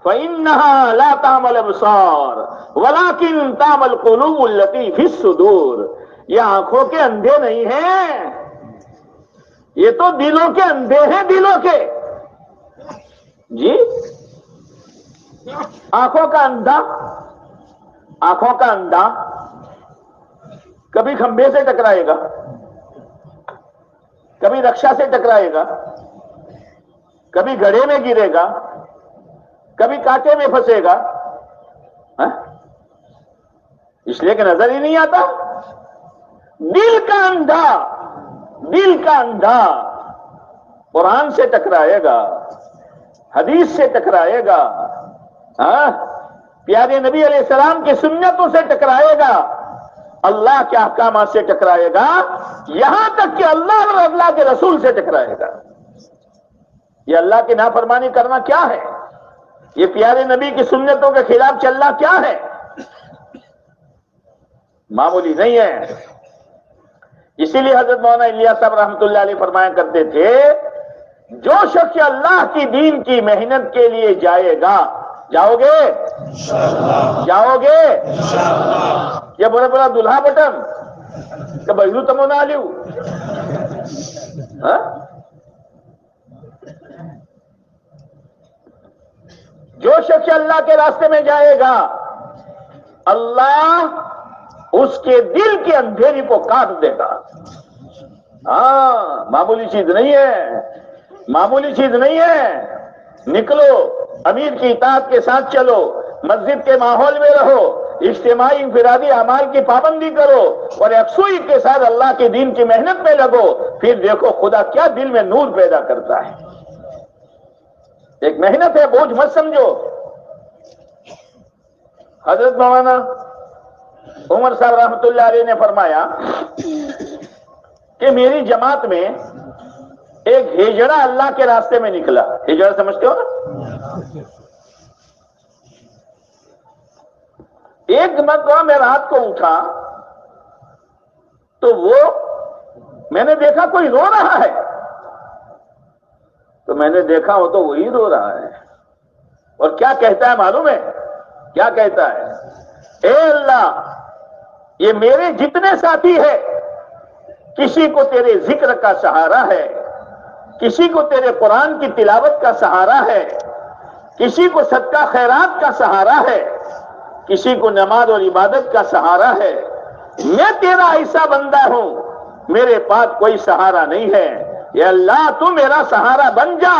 فَإِنَّهَا لَا تَعْمَلُ الْأَبْصَارُ وَلَكِنْ تَعْمَلُ الْقُلُوبُ الَّتِي فِي الصُّدُورِ. یہ آنکھوں کے اندھے نہیں ہیں، یہ تو دلوں کے اندھے ہیں، دلوں کے. جی آنکھوں کا اندھا، آنکھوں کا اندھا کبھی کھمبے سے ٹکرائے گا، کبھی رکشا سے ٹکرائے گا، کبھی گڑھے میں گرے گا، کبھی کانٹے میں پھنسے گا، اس لیے کہ نظر ہی نہیں آتا. دل کا اندھا، دل کا اندھا قرآن سے ٹکرائے گا، حدیث سے ٹکرائے گا، پیارے نبی علیہ السلام کی سنتوں سے ٹکرائے گا، اللہ کے احکامات سے ٹکرائے گا، یہاں تک کہ اللہ اور اللہ کے رسول سے ٹکرائے گا. یہ اللہ کی نافرمانی کرنا کیا ہے؟ یہ پیارے نبی کی سنتوں کے خلاف چلنا کیا ہے؟ معمولی نہیں ہے. اسی لیے حضرت مولانا الیاس صاحب رحمۃ اللہ علیہ فرمایا کرتے تھے جو شخص اللہ کی دین کی محنت کے لیے جائے گا، جاؤ گے جاؤ گے یہ بڑا بڑا دلہا بٹن کہ بہلو تمو نہ لیو. جو شخص اللہ کے راستے میں جائے گا اللہ اس کے دل کے اندھیری کو کاٹ دے گا. ہاں معمولی چیز نہیں ہے، معمولی چیز نہیں ہے. نکلو، امیر کی اطاعت کے ساتھ چلو، مسجد کے ماحول میں رہو، اجتماعی انفرادی اعمال کی پابندی کرو اور یکسوئی کے ساتھ اللہ کے دین کی محنت میں لگو، پھر دیکھو خدا کیا دل میں نور پیدا کرتا ہے. ایک محنت ہے، بوجھ مت سمجھو. حضرت مولانا عمر صاحب رحمۃ اللہ علیہ نے فرمایا کہ میری جماعت میں ایک ہجڑا اللہ کے راستے میں نکلا. ہجڑا سمجھتے ہو نا؟ ایک مرتبہ میں رات کو اٹھا تو وہ میں نے دیکھا کوئی رو رہا ہے، تو میں نے دیکھا وہ تو وہی رو رہا ہے. اور کیا کہتا ہے معلوم ہے؟ کیا کہتا ہے؟ اے اللہ، یہ میرے جتنے ساتھی ہیں کسی کو تیرے ذکر کا سہارا ہے، کسی کو تیرے قرآن کی تلاوت کا سہارا ہے، کسی کو صدقہ خیرات کا سہارا ہے، کسی کو نماز اور عبادت کا سہارا ہے. میں تیرا ایسا بندہ ہوں، میرے پاس کوئی سہارا نہیں ہے. یا اللہ تو میرا سہارا بن جا.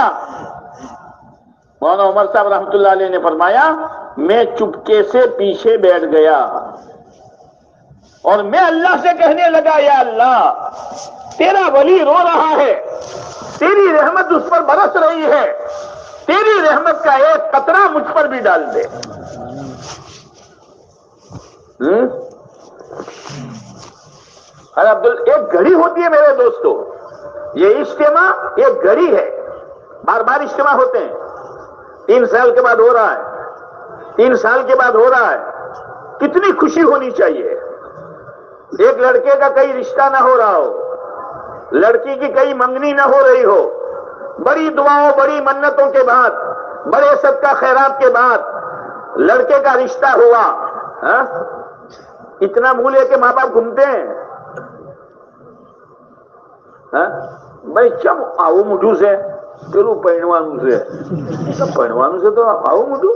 مولانا عمر صاحب رحمۃ اللہ علیہ نے فرمایا میں چپکے سے پیچھے بیٹھ گیا اور میں اللہ سے کہنے لگا یا اللہ تیرا ولی رو رہا ہے، تیری رحمت اس پر برس رہی ہے، تیری رحمت کا ایک قطرہ مجھ پر بھی ڈال دے. ایک گھڑی ہوتی ہے میرے دوستو، یہ اجتماع ایک گھڑی ہے، بار بار اجتماع ہوتے ہیں. 3 سال کے بعد ہو رہا ہے، 3 سال کے بعد ہو رہا ہے. کتنی خوشی ہونی چاہیے. ایک لڑکے کا کئی رشتہ نہ ہو رہا ہو، لڑکی کی کئی منگنی نہ ہو رہی ہو، بڑی دعاؤں بڑی منتوں کے بعد، بڑے صدقہ خیرات کے بعد لڑکے کا رشتہ ہوا. اتنا منہ لے کے ماں باپ گھومتے ہیں، ભાઈ ચમ આવું મોઢું છે, પેલું પહેણવાનું છે, પહેણવાનું છે તો આવું મોઢું,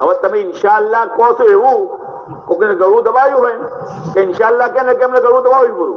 હવે તમે ઇન્શાઅલ્લાહ કહો છો એવું કોઈને ગળું દબાવ્યું હોય કે ઇન્શાઅલ્લાહ કે ને કે અમને ગળું દબાવ્યું પૂરું,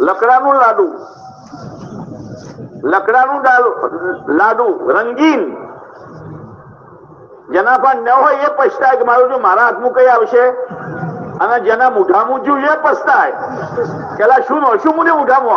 લકડાનું લાડુ રંગીન, જેના પર ન હોય એ પછતાય કે મારું જો મારા હાથમાં કઈ આવશે, અને જેના મુઠામું જ્યું એ પછતાય કે લા શું નો શું મુને મુઠામું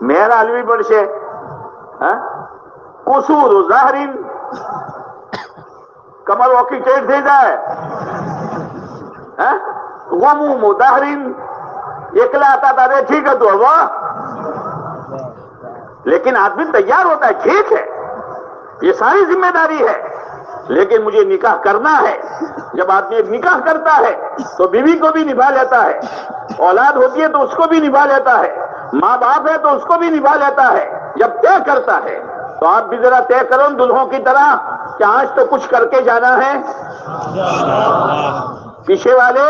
میرا علوی پڑھشے قصور ظاہرین کمر وکی ٹیٹ دے جائے غموم دہرین اکلا آتا تھا ٹھیک ہے تو ہوا، لیکن آدمی تیار ہوتا ہے، ٹھیک ہے یہ ساری ذمہ داری ہے لیکن مجھے نکاح کرنا ہے۔ جب آدمی ایک نکاح کرتا ہے تو بیوی کو بھی نبھا لیتا ہے، اولاد ہوتی ہے تو اس کو بھی نبھا لیتا ہے، ماں باپ ہے تو اس کو بھی نبھا لیتا ہے۔ جب طے کرتا ہے تو آپ بھی ذرا طے کرو دلہوں کی طرح کہ آج تو کچھ کر کے جانا ہے پیچھے والے۔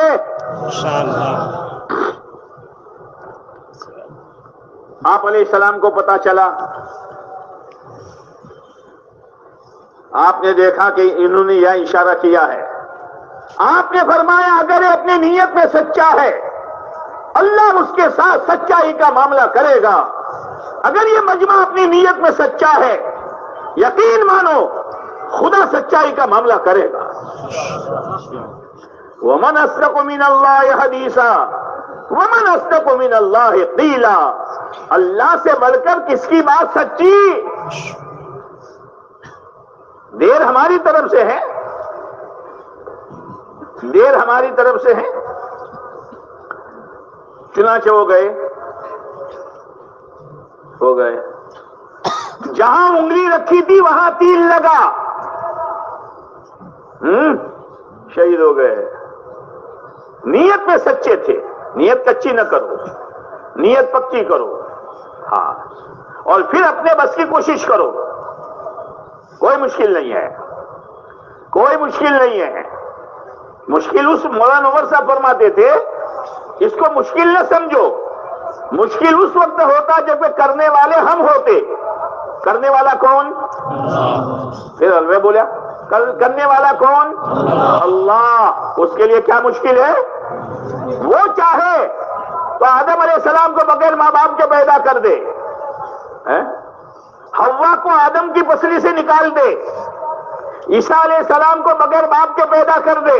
آپ علیہ السلام کو پتا چلا، آپ نے دیکھا کہ انہوں نے یہ اشارہ کیا ہے، آپ نے فرمایا اگر یہ اپنی نیت میں سچا ہے اللہ اس کے ساتھ سچائی کا معاملہ کرے گا، اگر یہ مجمع اپنی نیت میں سچا ہے یقین مانو خدا سچائی کا معاملہ کرے گا۔ وَمَنْ أَصْدَقُ مِنَ اللَّهِ حَدِيثًا وَمَنْ أَصْدَقُ مِنَ اللَّهِ قِيلًا، اللہ سے بڑھ کر کس کی بات سچی؟ دیر ہماری طرف سے ہے، دیر ہماری طرف سے ہے۔ چنانچہ ہو گئے جہاں انگلی رکھی تھی وہاں تیل لگا، شہید ہو گئے۔ نیت میں سچے تھے، نیت کچی نہ کرو، نیت پکی کرو، ہاں، اور پھر اپنے بس کی کوشش کرو۔ کوئی مشکل نہیں ہے، کوئی مشکل نہیں ہے۔ مشکل اس مولانا عمر صاحب فرماتے تھے اس کو مشکل نہ سمجھو، مشکل اس وقت ہوتا جب کہ کرنے والے ہم ہوتے۔ کرنے والا کون؟ پھر الوے بولیا کرنے والا کون؟ اللہ۔ اس کے لیے کیا مشکل ہے؟ وہ چاہے تو آدم علیہ السلام کو بغیر ماں باپ کے پیدا کر دے، حوا کو آدم کی پسلی سے نکال دے، عیسیٰ علیہ السلام کو بغیر باپ کے پیدا کر دے،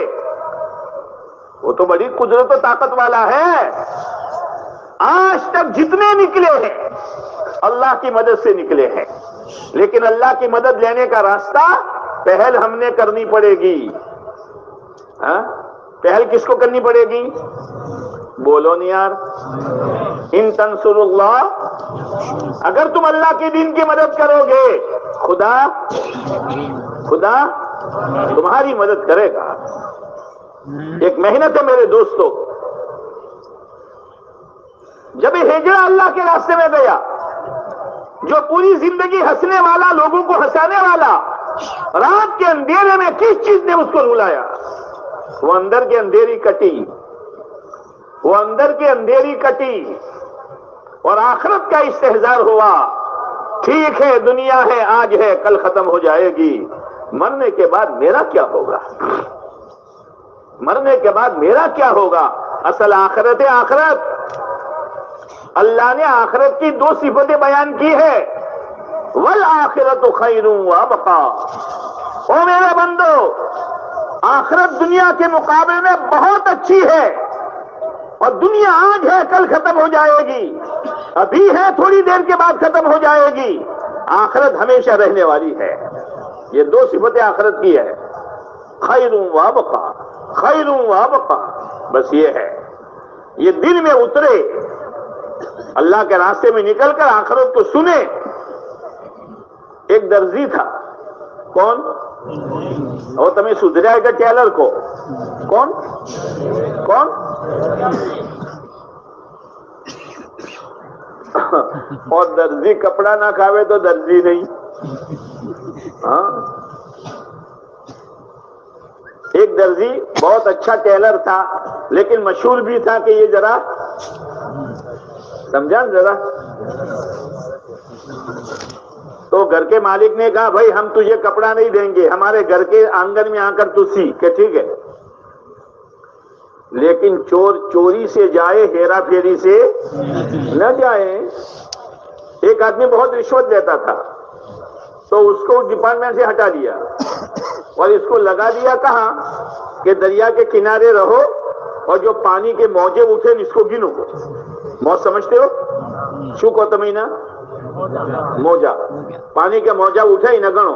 وہ تو بڑی قدرت و طاقت والا ہے۔ آج تک جتنے نکلے ہیں اللہ کی مدد سے نکلے ہیں، لیکن اللہ کی مدد لینے کا راستہ پہل ہم نے کرنی پڑے گی۔ پہل کس کو کرنی پڑے گی؟ بولو نہیں یار۔ ان تنصر اللہ، اگر تم اللہ کے دین کی مدد کرو گے خدا تمہاری مدد کرے گا۔ ایک محنت ہے میرے دوستو، جب ہجرہ اللہ کے راستے میں گیا، جو پوری زندگی ہنسنے والا، لوگوں کو ہنسانے والا، رات کے اندھیرے میں کس چیز نے اس کو رلایا؟ وہ اندر کی اندھیری کٹی، وہ اندر کی اندھیری کٹی، اور آخرت کا استحضار ہوا۔ ٹھیک ہے دنیا ہے، آج ہے، کل ختم ہو جائے گی، مرنے کے بعد میرا کیا ہوگا؟ مرنے کے بعد میرا کیا ہوگا؟ اصل آخرت ہے آخرت۔ اللہ نے آخرت کی دو صفتیں بیان کی ہے، والآخرۃ خیر وابقا۔ او میرے بندو، آخرت دنیا کے مقابلے میں بہت اچھی ہے، اور دنیا آج ہے کل ختم ہو جائے گی، ابھی ہے تھوڑی دیر کے بعد ختم ہو جائے گی، آخرت ہمیشہ رہنے والی ہے۔ یہ دو صفتیں آخرت کی ہے، خیر وابقا، خیر وابقا، بس یہ ہے۔ یہ دل میں اترے، اللہ کے راستے میں نکل کر آخرت کو سنے۔ ایک درزی تھا، کون؟ اور تمہیں سدھرائے گا ٹیلر کو، کون؟ اور درزی کپڑا نہ کھاوے تو درزی نہیں۔ ہاں، ایک درزی بہت اچھا ٹیلر تھا، لیکن مشہور بھی تھا کہ یہ ذرا سمجھا ذرا۔ تو گھر کے مالک نے کہا بھائی ہم تجھے کپڑا نہیں دیں گے، ہمارے گھر کے آنگن میں آ کر تو سی، کہ ٹھیک ہے، لیکن چور چوری سے جائے، ہیرا پھیری سے نہ جائے۔ ایک آدمی بہت رشوت دیتا تھا تو اس کو ڈپارٹمنٹ سے ہٹا دیا اور اس کو لگا دیا کہاں کہ دریا کے کنارے رہو اور جو پانی کے موجے اٹھے اس کو گنو۔ موج سمجھتے ہو؟ શું કહો તમે ના મોજા પાણી કે મોજા ઉઠાઈ ને ગણો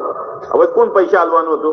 હવે કોણ પૈસા આલવાનું હતું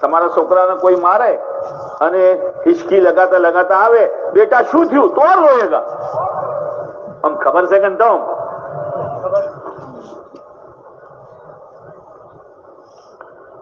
તમારા છોકરાને કોઈ મારે અને હિચકી લગાતા લગાતા આવે બેટા શું થયું તો રોએગા આમ ખબર છે કે તો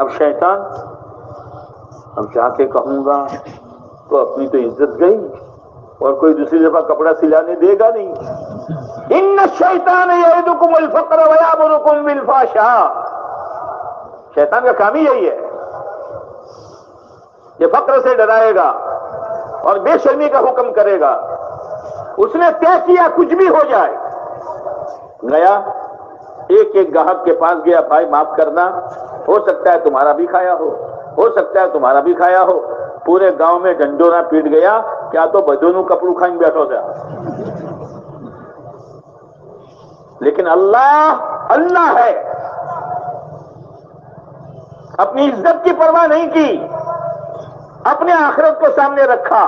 اب شیطان اب جا کے کہوں گا تو اپنی تو عزت گئی اور کوئی دوسری دفعہ کپڑا سلانے دے گا نہیں. ان الشیطان یعدکم الفقر ویامرکم بالفحشاء. شیطان کا کام ہی یہی ہے، یہ فقر سے ڈرائے گا اور بے شرمی کا حکم کرے گا. اس نے طے کیا کچھ بھی ہو جائے. گیا ایک ایک گاہک کے پاس گیا، بھائی معاف کرنا، ہو سکتا ہے تمہارا بھی کھایا ہو سکتا ہے تمہارا بھی کھایا ہو. پورے گاؤں میں ڈنڈورا پیٹ گیا، کیا تو بدونوں کپڑوں کھائیں بیٹھو سے. لیکن اللہ ہے، اپنی عزت کی پرواہ نہیں کی، اپنے آخرت کو سامنے رکھا.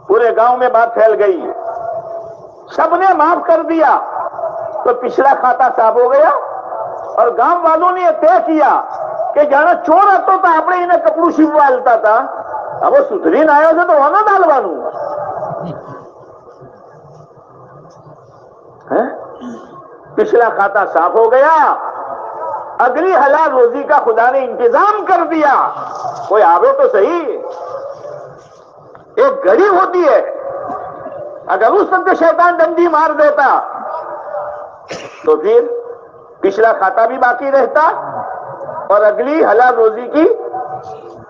پورے گاؤں میں بات پھیل گئی، سب نے معاف کر دیا تو پچھلا کھاتا صاف ہو گیا. اور گاؤں والوں نے یہ طے کیا کہ جانا چور آتا تھا اپنے انہیں کپڑوں شیوالتا تھا، اب وہ ستھرین آیا سے تو وہ نہ ڈالوانوں. پچھلا کھاتا صاف ہو گیا، اگلی حلال روزی کا خدا نے انتظام کر دیا. کوئی آوے تو صحیح. ایک گھڑی ہوتی ہے، اگر اس وقت شیطان ڈنڈی مار دیتا تو پھر پچھلا کھاتا بھی باقی رہتا اور اگلی حلال روزی کی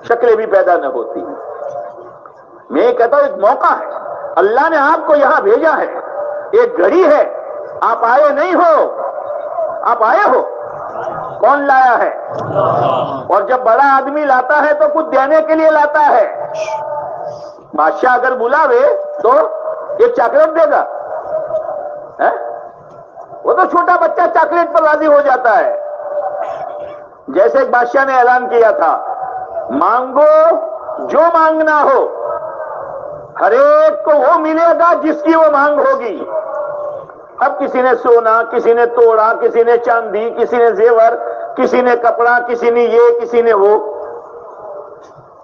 شکلیں بھی پیدا نہ ہوتی. میں یہ کہتا ہوں ایک موقع ہے، اللہ نے آپ کو یہاں بھیجا ہے، ایک گھڑی ہے. آپ آئے نہیں ہو، آپ آئے ہو. کون لایا ہے؟ اور جب بڑا آدمی لاتا ہے تو کچھ دینے کے لیے لاتا ہے. بادشاہ اگر بلاوے تو ایک چاکلیٹ دے گا، وہ تو چھوٹا بچہ چاکلیٹ پر راضی ہو جاتا ہے. جیسے ایک بادشاہ نے اعلان کیا تھا، مانگو جو مانگنا ہو، ہر ایک کو وہ ملے گا جس کی وہ مانگ ہوگی. اب کسی نے سونا، کسی نے توڑا، کسی نے چاندی، کسی نے زیور، کسی نے کپڑا، کسی نے یہ، کسی نے وہ.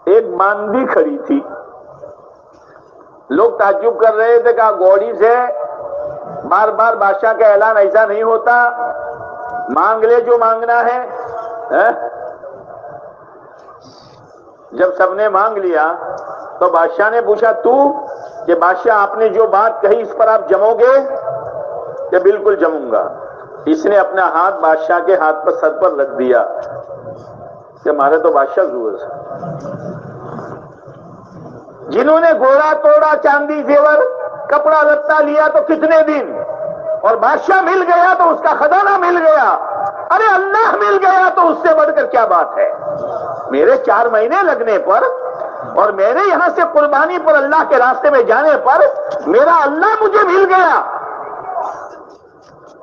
ایک باندی کھڑی تھی، لوگ تعجب کر رہے تھے کہ گوڑی سے بار بار بادشاہ کا اعلان ایسا نہیں ہوتا، مانگ لے جو مانگنا ہے. جب سب نے مانگ لیا تو بادشاہ نے پوچھا تو کہ بادشاہ آپ نے جو بات کہی اس پر آپ جمو گے؟ کہ بالکل جموں گا. اس نے اپنا ہاتھ بادشاہ کے ہاتھ پر سر پر رکھ دیا کہ ہمارے تو بادشاہ ضرور ہے. جنہوں نے گھوڑا توڑا، چاندی زیور کپڑا لتا لیا تو کتنے دن، اور بادشاہ مل گیا تو اس کا خزانہ مل گیا. ارے اللہ مل گیا تو اس سے بڑھ کر کیا بات ہے. میرے 4 مہینے لگنے پر اور میرے یہاں سے قربانی پر اللہ کے راستے میں جانے پر میرا اللہ مجھے مل گیا،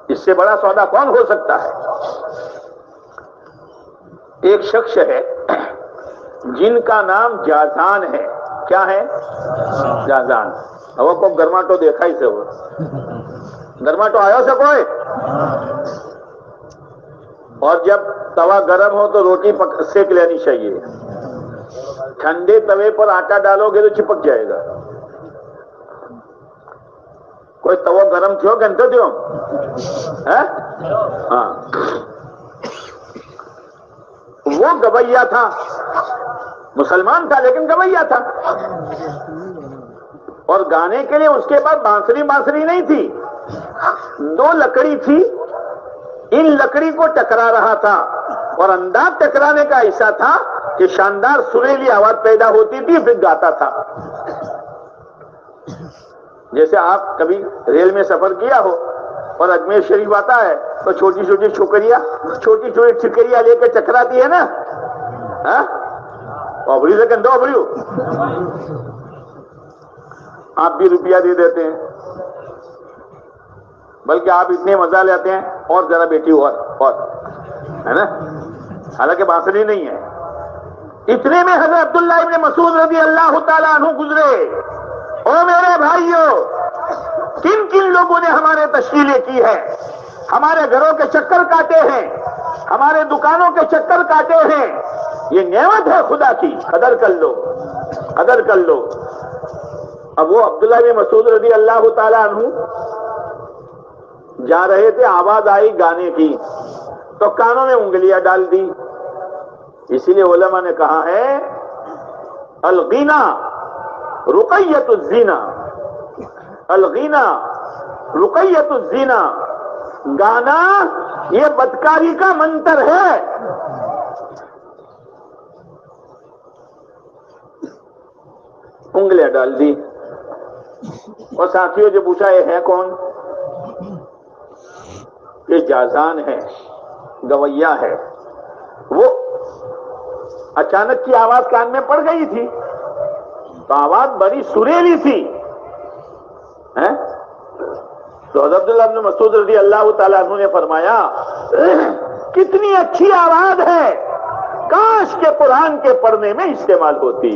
اس سے بڑا سودا کون ہو سکتا ہے. ایک شخص ہے جن کا نام جازان ہے. کیا ہے؟ جازان. وہ کو گرماٹو دیکھا ہی سے ہو، گرماٹو آیا سے کوئی. اور جب توا گرم ہو تو روٹی سیک لینی چاہیے. ٹھنڈے توے پر آٹا ڈالو گے تو چپک جائے گا. کوئی توا گرم تھو گھنٹے تھو؟ ہاں. وہ گویا تھا، مسلمان تھا لیکن گویا تھا. اور گانے کے لیے اس کے بعد بانسری نہیں تھی، 2 لکڑی تھی. ان لکڑی کو ٹکرا رہا تھا اور انداز ٹکرانے کا ایسا تھا کہ شاندار سریلی آواز پیدا ہوتی تھی، پھر گاتا تھا. جیسے آپ کبھی ریل میں سفر کیا ہو اور اجمیر شریف آتا ہے تو چھوٹی چھوٹی ٹھکریاں لے کے چکراتی ہے نا. ابڑی سے کندو ابڑی آپ بھی روپیہ دے دیتے ہیں، بلکہ آپ اتنے مزہ لیتے ہیں اور ذرا بیٹی اور ہے نا، حالانکہ بانسری نہیں ہے. اتنے میں حضرت عبداللہ ابن مسعود رضی اللہ تعالیٰ عنہ گزرے. او میرے بھائیوں، کن کن لوگوں نے ہمارے تشکیلیں کی ہے، ہمارے گھروں کے چکر کاٹے ہیں، ہمارے دکانوں کے چکر کاٹے ہیں. یہ نعمت ہے خدا کی، قدر کر لو، قدر کر لو. اب وہ عبداللہ بن مسعود رضی اللہ تعالیٰ عنہ جا رہے تھے، آواز آئی گانے کی تو کانوں میں انگلیاں ڈال دی. اسی لیے علماء نے کہا ہے الغینا رقیت الزنا، الغینا رقیت الزنا، گانا یہ بدکاری کا منتر ہے. انگلیاں ڈال دی. اور ساتھیوں جو پوچھا یہ ہے کون؟ یہ جازان ہے، گویا ہے. وہ اچانک کی آواز کان میں پڑ گئی تھی تو آواز بڑی سریلی تھی. تو حضرت عبداللہ بن مسعود رضی اللہ تعالیٰ عنہ نے فرمایا کتنی اچھی آواز ہے، کاش کے قرآن کے پڑھنے میں استعمال ہوتی.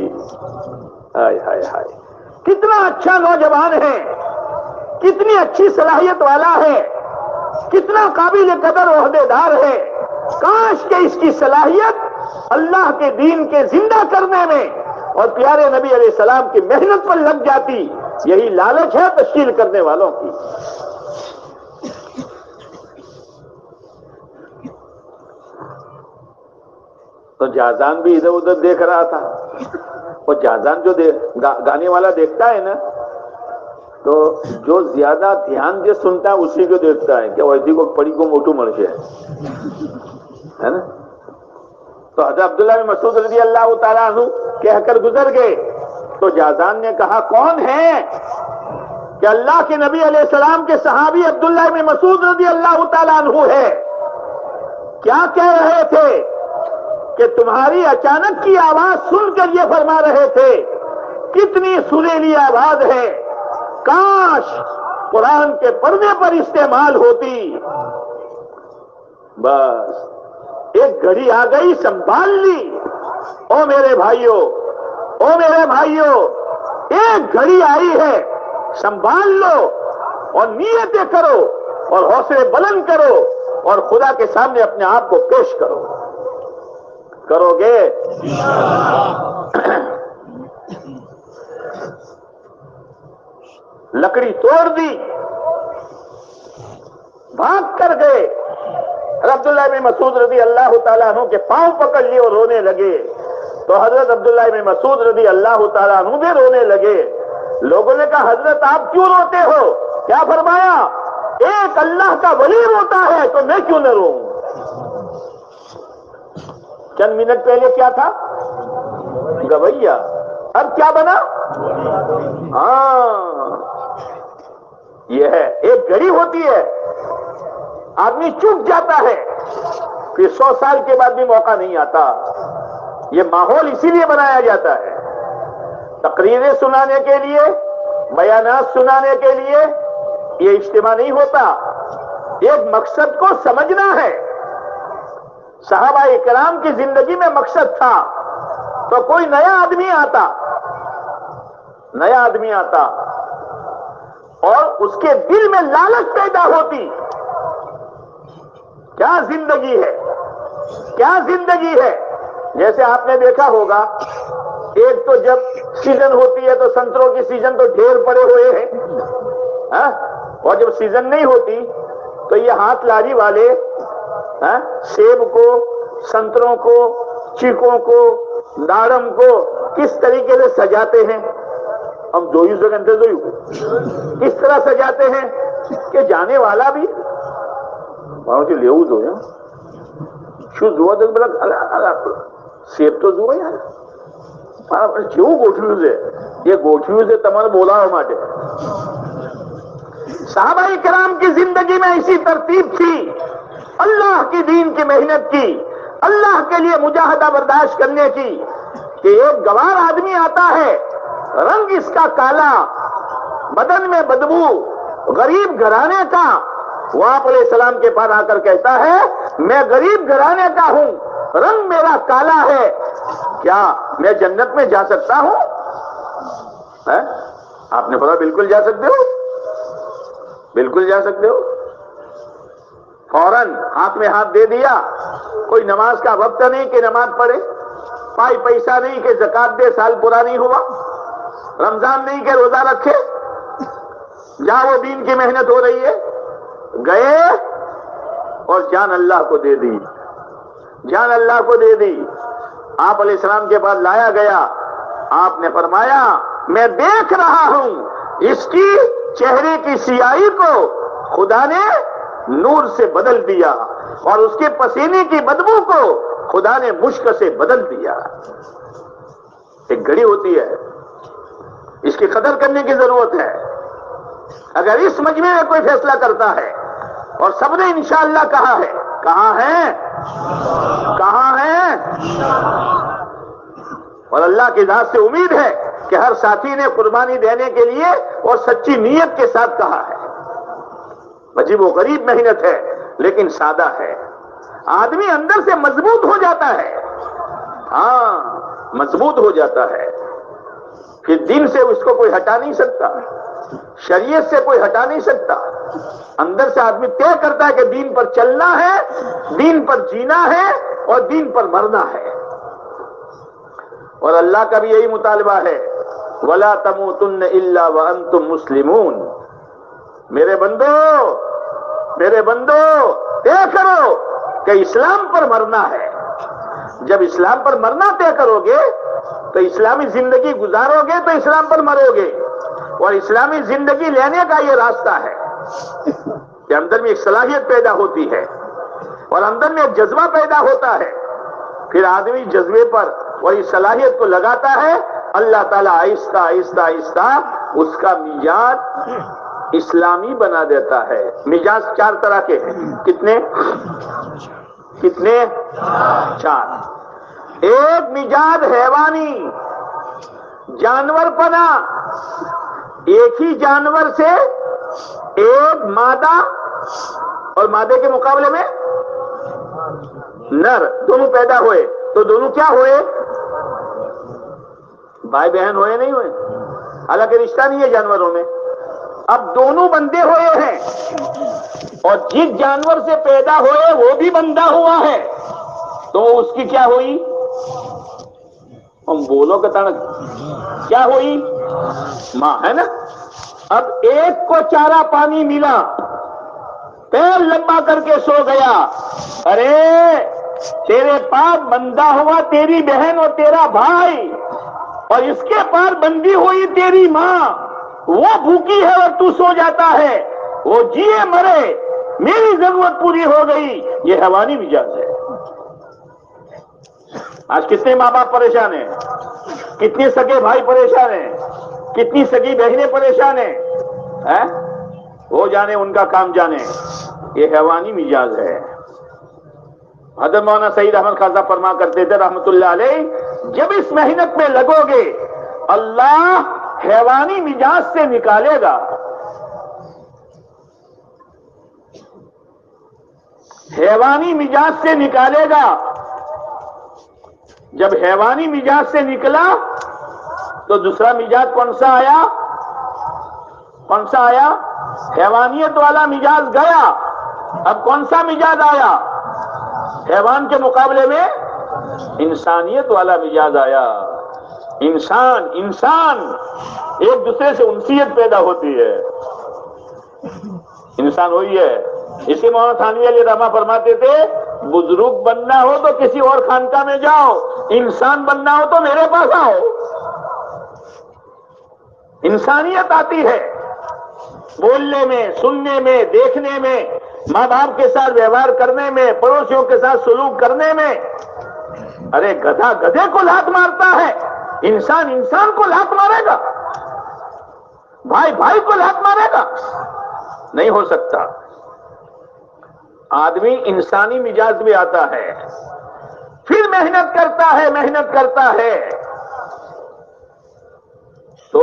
ہائے ہائے ہائے، کتنا اچھا نوجوان ہے، کتنی اچھی صلاحیت والا ہے، کتنا قابل قدر عہدے دار ہے. کاش کہ اس کی صلاحیت اللہ کے دین کے زندہ کرنے میں اور پیارے نبی علیہ السلام کی محنت پر لگ جاتی. یہی لالچ ہے تشکیل کرنے والوں کی. تو جازان بھی ادھر ادھر دیکھ رہا تھا. اور جازان جو گانے والا دیکھتا ہے نا تو جو زیادہ دھیان سے سنتا ہے اسی کو دیکھتا ہے کہ ویسی کو پڑی کو موٹو مرشے ہے نا. تو حضرت عبداللہ بن مسعود رضی اللہ تعالیٰ عنہ کہہ کر گزر گئے. تو جازان نے کہا کون ہے؟ کہ اللہ کے نبی علیہ السلام کے صحابی عبداللہ بن مسعود رضی اللہ تعالیٰ عنہ ہے. کیا کہہ رہے تھے؟ کہ تمہاری اچانک کی آواز سن کر یہ فرما رہے تھے کتنی سریلی آواز ہے، کاش قرآن کے پڑھنے پر استعمال ہوتی. بس ایک گھڑی آ گئی، سنبھال لی. او میرے بھائیوں، او میرے بھائیوں، ایک گھڑی آئی ہے، سنبھال لو اور نیتیں کرو اور حوصلے بلند کرو اور خدا کے سامنے اپنے آپ کو پیش کرو. کرو گے؟ لکڑی توڑ دی، بھاگ کر گئے. عبداللہ بن مسعود رضی اللہ تعالیٰ عنہ کے پاؤں پکڑ لیے اور رونے لگے. تو حضرت عبداللہ بن مسعود رضی اللہ تعالیٰ عنہ بھی رونے لگے. لوگوں نے کہا حضرت آپ کیوں روتے ہو؟ کیا فرمایا؟ ایک اللہ کا ولی روتا ہے تو میں کیوں نہ روؤں؟ چند منٹ پہلے کیا تھا؟ گویا. اب کیا بنا؟ ہاں یہ ہے. ایک گھڑی ہوتی ہے، آدمی چپ جاتا ہے، پھر 100 سال کے بعد بھی موقع نہیں آتا. یہ ماحول اسی لیے بنایا جاتا ہے، تقریریں سنانے کے لیے، بیانات سنانے کے لیے. یہ اجتماع نہیں ہوتا، ایک مقصد کو سمجھنا ہے. صحابہ کرام کی زندگی میں مقصد تھا تو کوئی نیا آدمی آتا اور اس کے دل میں لالچ پیدا ہوتی. کیا زندگی ہے، کیا زندگی ہے. جیسے آپ نے دیکھا ہوگا ایک تو جب سیزن ہوتی ہے تو سنتروں کی سیزن تو ڈھیر پڑے ہوئے ہیں، اور جب سیزن نہیں ہوتی تو یہ ہاتھ لاری والے سیب کو، سنتروں کو، چیکوں کو، داڑم کو کس طریقے سے سجاتے ہیں. ہم کس طرح سجاتے ہیں کہ جانے والا بھی سیب تو جو ہے یہ گوٹھیوں سے تمہارا بولا ہو ماٹے. صحابہ کرام کی زندگی میں ایسی ترتیب تھی، اللہ کی دین کی محنت کی، اللہ کے لیے مجاہدہ برداشت کرنے کی، کہ ایک گوار آدمی آتا ہے، رنگ اس کا کالا، بدن میں بدبو، غریب گھرانے کا. وہ آپ علیہ السلام کے پاس آ کر کہتا ہے میں غریب گھرانے کا ہوں، رنگ میرا کالا ہے، کیا میں جنت میں جا سکتا ہوں؟ آپ نے بولا بالکل جا سکتے ہو، بالکل جا سکتے ہو. فوراً ہاتھ میں ہاتھ دے دیا. کوئی نماز کا وقت نہیں کہ نماز پڑھے، پائی پیسہ نہیں کہ زکات دے سال پورا نہیں ہوا، رمضان نہیں کہ روزہ رکھے. جہاں وہ دین کی محنت ہو رہی ہے گئے اور جان اللہ کو دے دی، جان اللہ کو دے دی۔ آپ علیہ السلام کے بعد لایا گیا، آپ نے فرمایا میں دیکھ رہا ہوں اس کی چہرے کی سیاہی کو خدا نے نور سے بدل دیا اور اس کے پسینے کی بدبو کو خدا نے مشک سے بدل دیا۔ ایک گھڑی ہوتی ہے، اس کی قدر کرنے کی ضرورت ہے۔ اگر اس مجمع میں کوئی فیصلہ کرتا ہے اور سب نے انشاءاللہ کہا ہے، کہاں ہے؟ کہاں ہے؟ اور اللہ کی ذات سے امید ہے کہ ہر ساتھی نے قربانی دینے کے لیے اور سچی نیت کے ساتھ کہا ہے۔ عجیب و غریب محنت ہے لیکن سادہ ہے، آدمی اندر سے مضبوط ہو جاتا ہے، ہاں مضبوط ہو جاتا ہے، پھر دین سے اس کو کوئی ہٹا نہیں سکتا، شریعت سے کوئی ہٹا نہیں سکتا۔ اندر سے آدمی طے کرتا ہے کہ دین پر چلنا ہے، دین پر جینا ہے اور دین پر مرنا ہے۔ اور اللہ کا بھی یہی مطالبہ ہے، وَلَا تَمُوتُنَّ إِلَّا وَأَنْتُمْ مُسْلِمُونَ۔ میرے بندو طے کرو کہ اسلام پر مرنا ہے۔ جب اسلام پر مرنا طے کرو گے تو اسلامی زندگی گزارو گے تو اسلام پر مرو گے، اور اسلامی زندگی لینے کا یہ راستہ ہے کہ اندر میں ایک صلاحیت پیدا ہوتی ہے اور اندر میں ایک جذبہ پیدا ہوتا ہے، پھر آدمی جذبے پر اور اس صلاحیت کو لگاتا ہے، اللہ تعالیٰ آہستہ آہستہ آہستہ اس کا مزاج اسلامی بنا دیتا ہے۔ مزاج 4 طرح کے ہیں، کتنے؟ 4۔ ایک مزاج حیوانی، جانور پنا، ایک ہی جانور سے ایک مادہ اور مادے کے مقابلے میں نر دونوں پیدا ہوئے، تو دونوں کیا ہوئے؟ بھائی بہن ہوئے نہیں ہوئے؟ حالانکہ رشتہ نہیں ہے جانوروں میں۔ اب دونوں بندے ہوئے ہیں اور جس جانور سے پیدا ہوئے وہ بھی بندہ ہوا ہے، تو اس کی کیا ہوئی؟ ہم بولو کہ کیا ہوئی؟ ماں ہے نا۔ اب ایک کو چارہ پانی ملا، پیر لمبا کر کے سو گیا، ارے تیرے پاس بندہ ہوا تیری بہن اور تیرا بھائی، اور اس کے پاس بندی ہوئی تیری ماں، وہ بھوکی ہے اور تو سو جاتا ہے، وہ جیے مرے میری ضرورت پوری ہو گئی، یہ حیوانی مزاج ہے۔ آج کتنے ماں باپ پریشان ہیں، کتنے سگے بھائی پریشان ہیں، کتنی سگی بہنیں پریشان ہیں، وہ جانے ان کا کام جانے، یہ حیوانی مزاج ہے۔ حضرت مولانا سعید احمد خان صاحب فرما کرتے تھے رحمت اللہ علیہ، جب اس محنت میں لگو گے اللہ حیوانی مزاج سے نکالے گا، حیوانی مزاج سے نکالے گا۔ جب حیوانی مزاج سے نکلا تو دوسرا مزاج کون سا آیا؟ کون سا آیا؟ حیوانیت والا مزاج گیا، اب کون سا مزاج آیا؟ حیوان کے مقابلے میں انسانیت والا مزاج آیا۔ انسان ایک دوسرے سے انسیت پیدا ہوتی ہے، انسان وہی ہے۔ اسی مولانا تھانوی علیہ رحمہ فرماتے تھے، بزرگ بننا ہو تو کسی اور خانقاہ میں جاؤ، انسان بننا ہو تو میرے پاس آؤ۔ انسانیت آتی ہے بولنے میں، سننے میں، دیکھنے میں، ماں باپ کے ساتھ ویوہار کرنے میں، پڑوسیوں کے ساتھ سلوک کرنے میں۔ ارے گدھا گدھے کو لات مارتا ہے، انسان کو لات مارے گا؟ بھائی کو لات مارے گا؟ نہیں ہو سکتا۔ آدمی انسانی مزاج بھی آتا ہے، پھر محنت کرتا ہے تو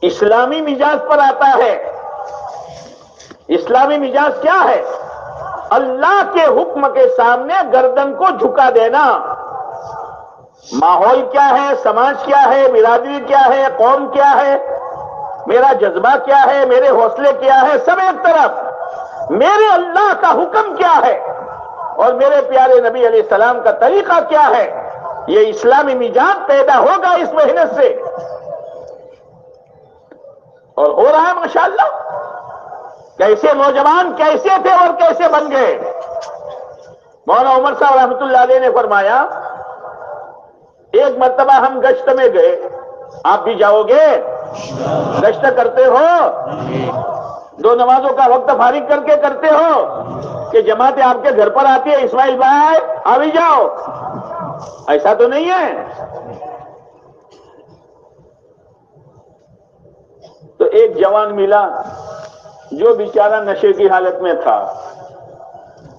اسلامی مزاج پر آتا ہے۔ اسلامی مزاج کیا ہے؟ اللہ کے حکم کے سامنے گردن کو جھکا دینا۔ ماحول کیا ہے، سماج کیا ہے، برادری کیا ہے، قوم کیا ہے، میرا جذبہ کیا ہے، میرے حوصلے کیا ہے، سب ایک طرف، میرے اللہ کا حکم کیا ہے اور میرے پیارے نبی علیہ السلام کا طریقہ کیا ہے، یہ اسلامی مزاج پیدا ہوگا اس محنت سے، اور ہو رہا ہے ماشاءاللہ۔ کیسے نوجوان کیسے تھے اور کیسے بن گئے. مولانا عمر صاحب رحمۃ اللہ علیہ نے فرمایا ایک مرتبہ ہم گشت میں گئے. آپ بھی جاؤ گے؟ گشت کرتے ہو؟ 2 نمازوں کا وقت فارغ کر کے کرتے ہو کہ جماعتیں آپ کے گھر پر آتی ہے اسماعیل بھائی آ بھی جاؤ؟ ایسا تو نہیں ہے. تو ایک جوان ملا جو بیچارہ نشے کی حالت میں تھا.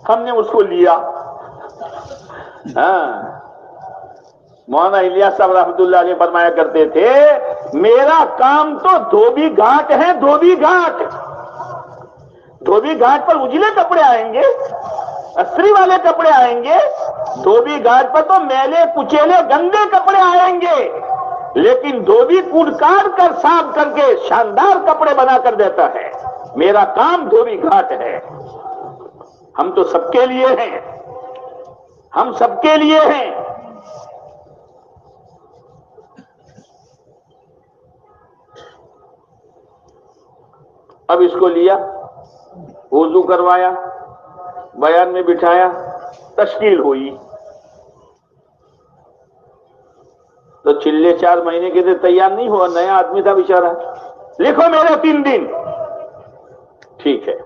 ہم نے اس کو لیا. ہاں، مولانا الیاس صاحب رحمۃ اللہ علیہ فرمایا کرتے تھے میرا کام تو دھوبی گھاٹ ہے. دھوبی گھاٹ، دھوبی گھاٹ پر اجلے کپڑے آئیں گے، استری والے کپڑے آئیں گے. دھوبی گھاٹ پر تو میلے کچیلے گندے کپڑے آئیں گے، لیکن دھوبی کوٹ کاٹ کر صاف کر کے شاندار کپڑے بنا کر دیتا ہے. میرا کام دھوبی گھاٹ ہے. ہم تو سب کے لیے ہیں، ہم سب کے لیے ہیں. اب اس کو لیا، وضو کروایا، بیان میں بٹھایا، تشکیل ہوئی. تو چلے 4 مہینے کے لیے تیار نہیں ہوا، نیا آدمی تھا بیچارہ. لکھو میرے 3 دن. ٹھیک ہے.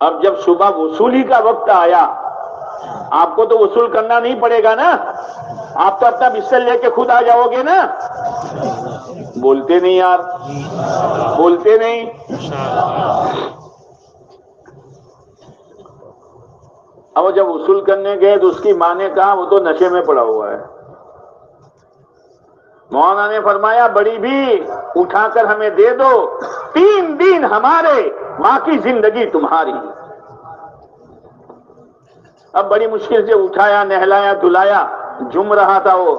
اب جب صبح وصولی کا وقت آیا، آپ کو تو وصول کرنا نہیں پڑے گا نا، آپ تو اپنا بستر لے کے خود آ جاؤ گے نا. بولتے نہیں یار، بولتے نہیں. اب جب وصول کرنے گئے تو اس کی ماں نے کہا وہ تو نشے میں پڑا ہوا ہے. مولانا نے فرمایا بڑی بھی اٹھا کر ہمیں دے دو، 3 دن ہمارے، باقی زندگی تمہاری. اب بڑی مشکل سے اٹھایا، نہلایا، دھلایا، جم رہا تھا وہ.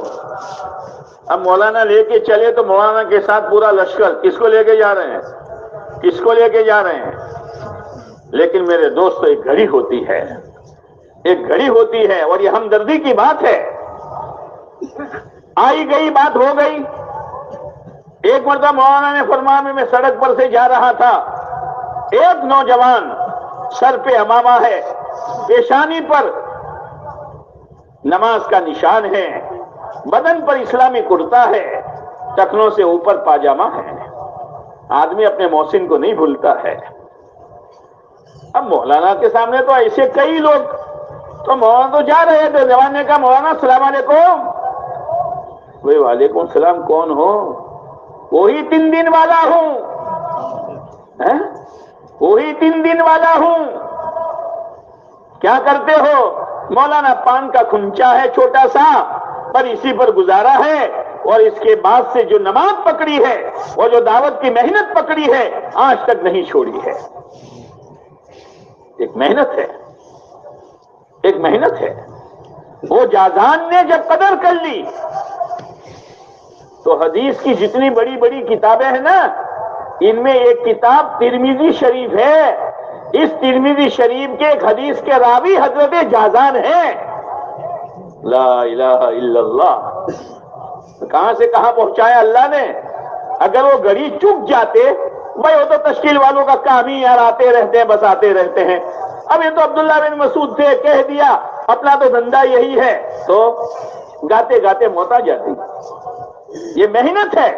اب مولانا لے کے چلے تو مولانا کے ساتھ پورا لشکر. کس کو لے کے جا رہے ہیں؟ کس کو لے کے جا رہے ہیں؟ لیکن میرے دوستو ایک گھڑی ہوتی ہے، ایک گھڑی ہوتی ہے، اور یہ ہمدردی کی بات ہے. آئی گئی بات ہو گئی. ایک مرتبہ مولانا نے فرمایا میں سڑک پر سے جا رہا تھا، ایک نوجوان سر پہ امامہ ہے، پیشانی پر نماز کا نشان ہے، بدن پر اسلامی کرتا ہے، ٹخنوں سے اوپر پاجامہ ہے. آدمی اپنے محسن کو نہیں بھولتا ہے. اب مولانا کے سامنے تو ایسے کئی لوگ، تو مولانا تو جا رہے تھے. جوان نے کہا مولانا السلام علیکم. وہ وعلیکم السلام. کون ہو؟ وہی 3 دن والا ہوں، وہی 3 دن والا ہوں. کیا کرتے ہو؟ مولانا پان کا کھنچا ہے چھوٹا سا، پر اسی پر گزارا ہے، اور اس کے بعد سے جو نماز پکڑی ہے اور جو دعوت کی محنت پکڑی ہے آج تک نہیں چھوڑی ہے. ایک محنت ہے، ایک محنت ہے. وہ جازان نے جب قدر کر لی تو حدیث کی جتنی بڑی بڑی کتابیں ہیں نا، ان میں ایک کتاب ترمذی شریف ہے. اس ترمذی شریف کے ایک حدیث کے راوی حضرت جازان ہیں. لا الہ الا اللہ. کہاں سے کہاں پہنچایا اللہ نے. اگر وہ گھڑی چک جاتے، بھائی وہ تو تشکیل والوں کا کام ہی یار، آتے رہتے ہیں بس آتے رہتے ہیں. اب یہ تو عبداللہ بن مسعود تھے، کہہ دیا اپنا تو دھندا یہی ہے، تو گاتے گاتے موت آ جاتی. یہ محنت ہے،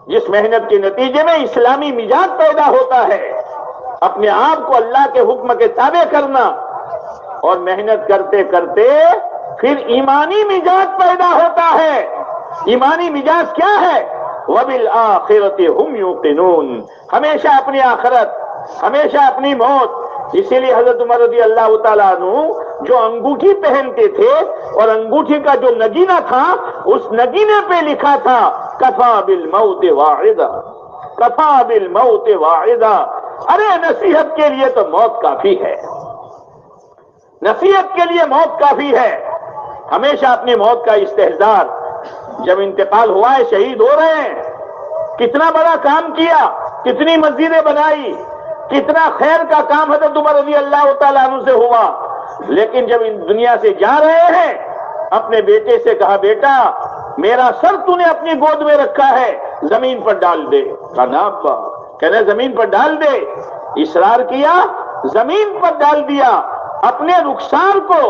جس محنت کے نتیجے میں اسلامی مزاج پیدا ہوتا ہے. اپنے آپ کو اللہ کے حکم کے تابع کرنا، اور محنت کرتے کرتے پھر ایمانی مزاج پیدا ہوتا ہے. ایمانی مزاج کیا ہے؟ وَبِالْآخِرَةِ هُمْ يُوقِنُونَ. ہمیشہ اپنی آخرت، ہمیشہ اپنی موت. اسی لیے حضرت عمر رضی اللہ تعالیٰ عنہ جو انگوٹھی پہنتے تھے، اور انگوٹھی کا جو نگینہ تھا، اس نگینے پہ لکھا تھا کفا بالموت واعدہ، کفا بالموت واعدہ. ارے نصیحت کے لیے تو موت کافی ہے، نصیحت کے لیے موت کافی ہے. ہمیشہ اپنی موت کا استحضار. جب انتقال ہوا ہے، شہید ہو رہے ہیں، کتنا بڑا کام کیا، کتنی مسجدیں بنائی، کتنا خیر کا کام حضرت عمر رضی اللہ تعالیٰ عنہ سے ہوا. لیکن جب ان دنیا سے جا رہے ہیں، اپنے بیٹے سے کہا بیٹا میرا سر تو نے اپنی گود میں رکھا ہے، زمین پر ڈال دے. کہا نا ابا. کہنے زمین پر ڈال دے، اصرار کیا، زمین پر ڈال دیا، اپنے رخسار کو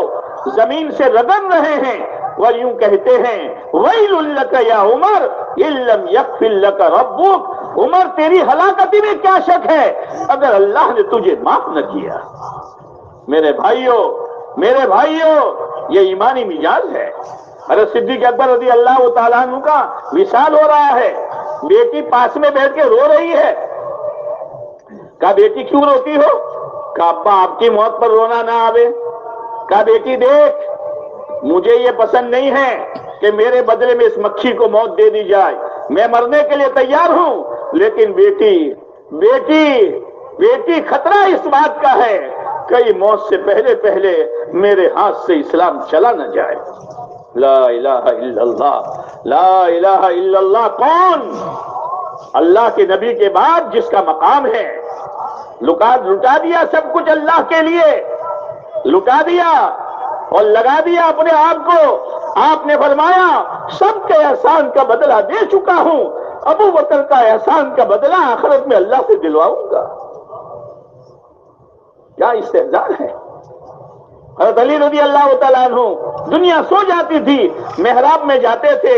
زمین سے رگڑ رہے ہیں اور یوں کہتے ہیں ویل لک یا عمر ان لم یغفر لک ربک، عمر تیری ہلاکتی میں کیا شک ہے اگر اللہ نے تجھے معاف نہ کیا۔ میرے بھائیوں یہ ایمانی مزاج ہے۔ حضرت صدیق اکبر رضی اللہ تعالیٰ عنہ کا وصال ہو رہا ہے، بیٹی پاس میں بیٹھ کے رو رہی ہے۔ کہا بیٹی کیوں روتی ہو؟ کہا ابا آپ کی موت پر رونا نہ آوے۔ کہا بیٹی دیکھ، مجھے یہ پسند نہیں ہے کہ میرے بدلے میں اس مکھی کو موت دے دی جائے، میں مرنے کے لیے تیار ہوں، لیکن بیٹی خطرہ اس بات کا ہے کئی موت سے پہلے میرے ہاتھ سے اسلام چلا نہ جائے۔ لا الہ الا اللہ، لا الہ الا اللہ کون؟ اللہ کے نبی کے بعد جس کا مقام ہے، لٹا دیا سب کچھ اللہ کے لیے، لٹا دیا اور لگا دیا اپنے آپ کو۔ آپ نے فرمایا سب کے احسان کا بدلہ دے چکا ہوں، ابو بکر کا احسان کا بدلہ آخرت میں اللہ سے دلواؤں گا۔ کیا استحضار ہے۔ حضرت علی رضی اللہ تعالیٰ عنہ دنیا سو جاتی تھی، محراب میں جاتے تھے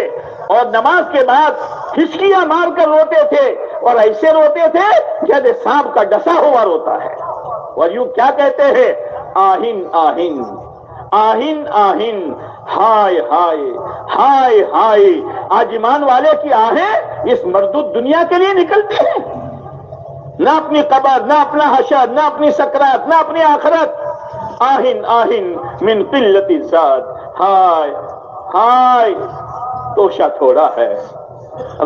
اور نماز کے بعد ہچکیاں مار کر روتے تھے، اور ایسے روتے تھے جیسے سانپ کا ڈسا ہوا روتا ہے، اور یوں کیا کہتے ہیں آہن آہن آہن آہن ہائے ہائے ہائے ہائے۔ آج ایمان والے کی آہیں اس مردود دنیا کے لیے نکلتی ہیں، نہ اپنی قبر، نہ اپنا حشر، نہ اپنی سکرات، نہ اپنی آخرت۔ آہن آہن من قلت الزاد، ہائے ہائے توشہ تھوڑا ہے،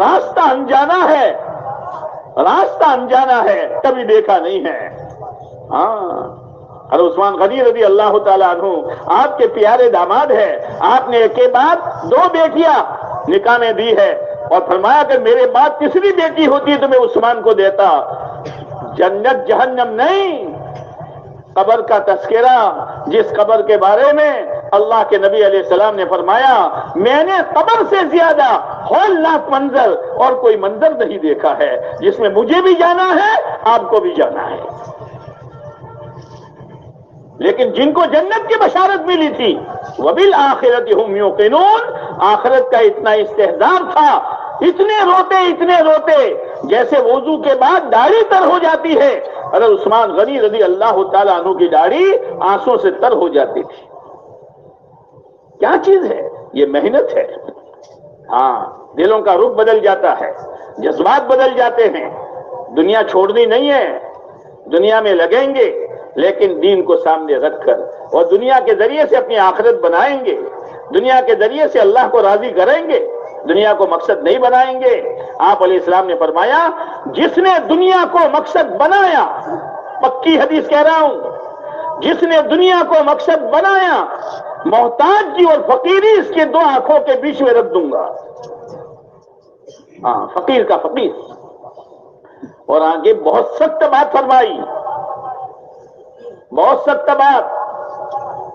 راستہ انجانا ہے، راستہ انجانا ہے، کبھی دیکھا نہیں ہے۔ ہاں حضرت عثمان غنی رضی اللہ تعالیٰ عنہ آپ کے پیارے داماد ہے، آپ نے ایک کے بعد دو بیٹیاں نکاح میں دی ہے، اور فرمایا کہ میرے بعد تیسری بیٹی ہوتی تو میں عثمان کو دیتا۔ جنت جہنم نہیں، قبر کا تذکرہ، جس قبر کے بارے میں اللہ کے نبی علیہ السلام نے فرمایا میں نے قبر سے زیادہ ہولناک منظر اور کوئی منظر نہیں دیکھا ہے، جس میں مجھے بھی جانا ہے، آپ کو بھی جانا ہے۔ لیکن جن کو جنت کی بشارت ملی تھی وَبِالْآخِرَةِ هُمْ يُوقِنُونَ، آخرت کا اتنا استحضار تھا، اتنے روتے جیسے وضو کے بعد داڑھی تر ہو جاتی ہے، حضرت عثمان غنی رضی اللہ تعالیٰ عنہ کی داڑھی آنسوں سے تر ہو جاتی تھی۔ کیا چیز ہے یہ؟ محنت ہے۔ ہاں دلوں کا رخ بدل جاتا ہے، جذبات بدل جاتے ہیں۔ دنیا چھوڑنی نہیں ہے، دنیا میں لگیں گے، لیکن دین کو سامنے رکھ کر، اور دنیا کے ذریعے سے اپنی آخرت بنائیں گے، دنیا کے ذریعے سے اللہ کو راضی کریں گے، دنیا کو مقصد نہیں بنائیں گے۔ آپ علیہ السلام نے فرمایا جس نے دنیا کو مقصد بنایا، پکی حدیث کہہ رہا ہوں، جس نے دنیا کو مقصد بنایا، محتاج کی اور فقیری اس کے دو آنکھوں کے بیچ میں رکھ دوں گا۔ ہاں فقیر کا فقیر۔ اور آگے بہت سخت بات فرمائی، بہت سخت بات،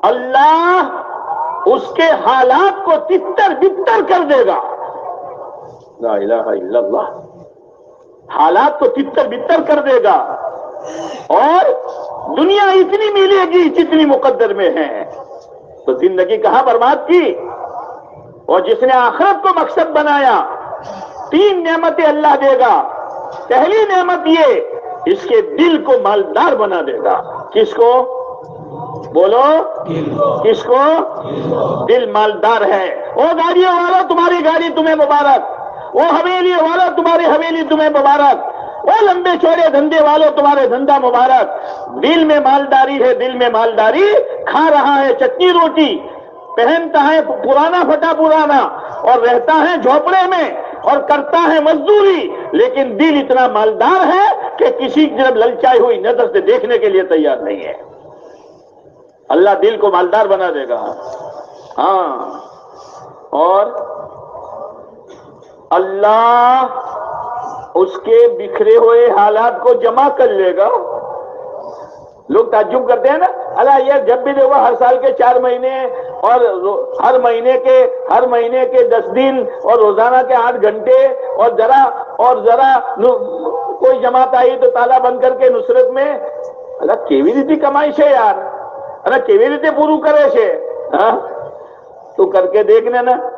اللہ اس کے حالات کو تتر بتر کر دے گا۔ لا الہ الا اللہ، حالات کو تتر بتر کر دے گا، اور دنیا اتنی ملے گی جتنی مقدر میں ہے۔ تو زندگی کہاں برباد کی؟ اور جس نے آخرت کو مقصد بنایا، تین نعمتیں اللہ دے گا۔ پہلی نعمت یہ، اس کے دل کو مالدار بنا دے گا۔ کس کو؟ بولو کس کو؟ دل مالدار ہے۔ او گاڑیوں والوں تمہاری گاڑی تمہیں مبارک، او حویلی والوں تمہاری حویلی تمہیں مبارک، او لمبے چوڑے دھندے والوں تمہارے دھندا مبارک۔ دل میں مالداری ہے، دل میں مالداری، کھا رہا ہے چٹنی روٹی، پہنتا ہے پرانا پھٹا پرانا، اور رہتا ہے جھوپڑے میں، اور کرتا ہے مزدوری، لیکن دل اتنا مالدار ہے کہ کسی کی طرف للچائی ہوئی نظر سے دیکھنے کے لیے تیار نہیں ہے۔ اللہ دل کو مالدار بنا دے گا۔ ہاں، اور اللہ اس کے بکھرے ہوئے حالات کو جمع کر لے گا۔ لوگ تعجب کرتے ہیں نا، اللہ یہ جب بھی دیکھو ہر سال کے 4 مہینے اور ہر مہینے کے 10 دن اور روزانہ کے 8 گھنٹے اور ذرا کوئی جماعت آئی تو تالا بند کر کے نصرت میں اللہ کیوی ریتی کمائی છે યાર અને કેવી રીતે પૂરું કરે છે હા તો કરકે દેખને ના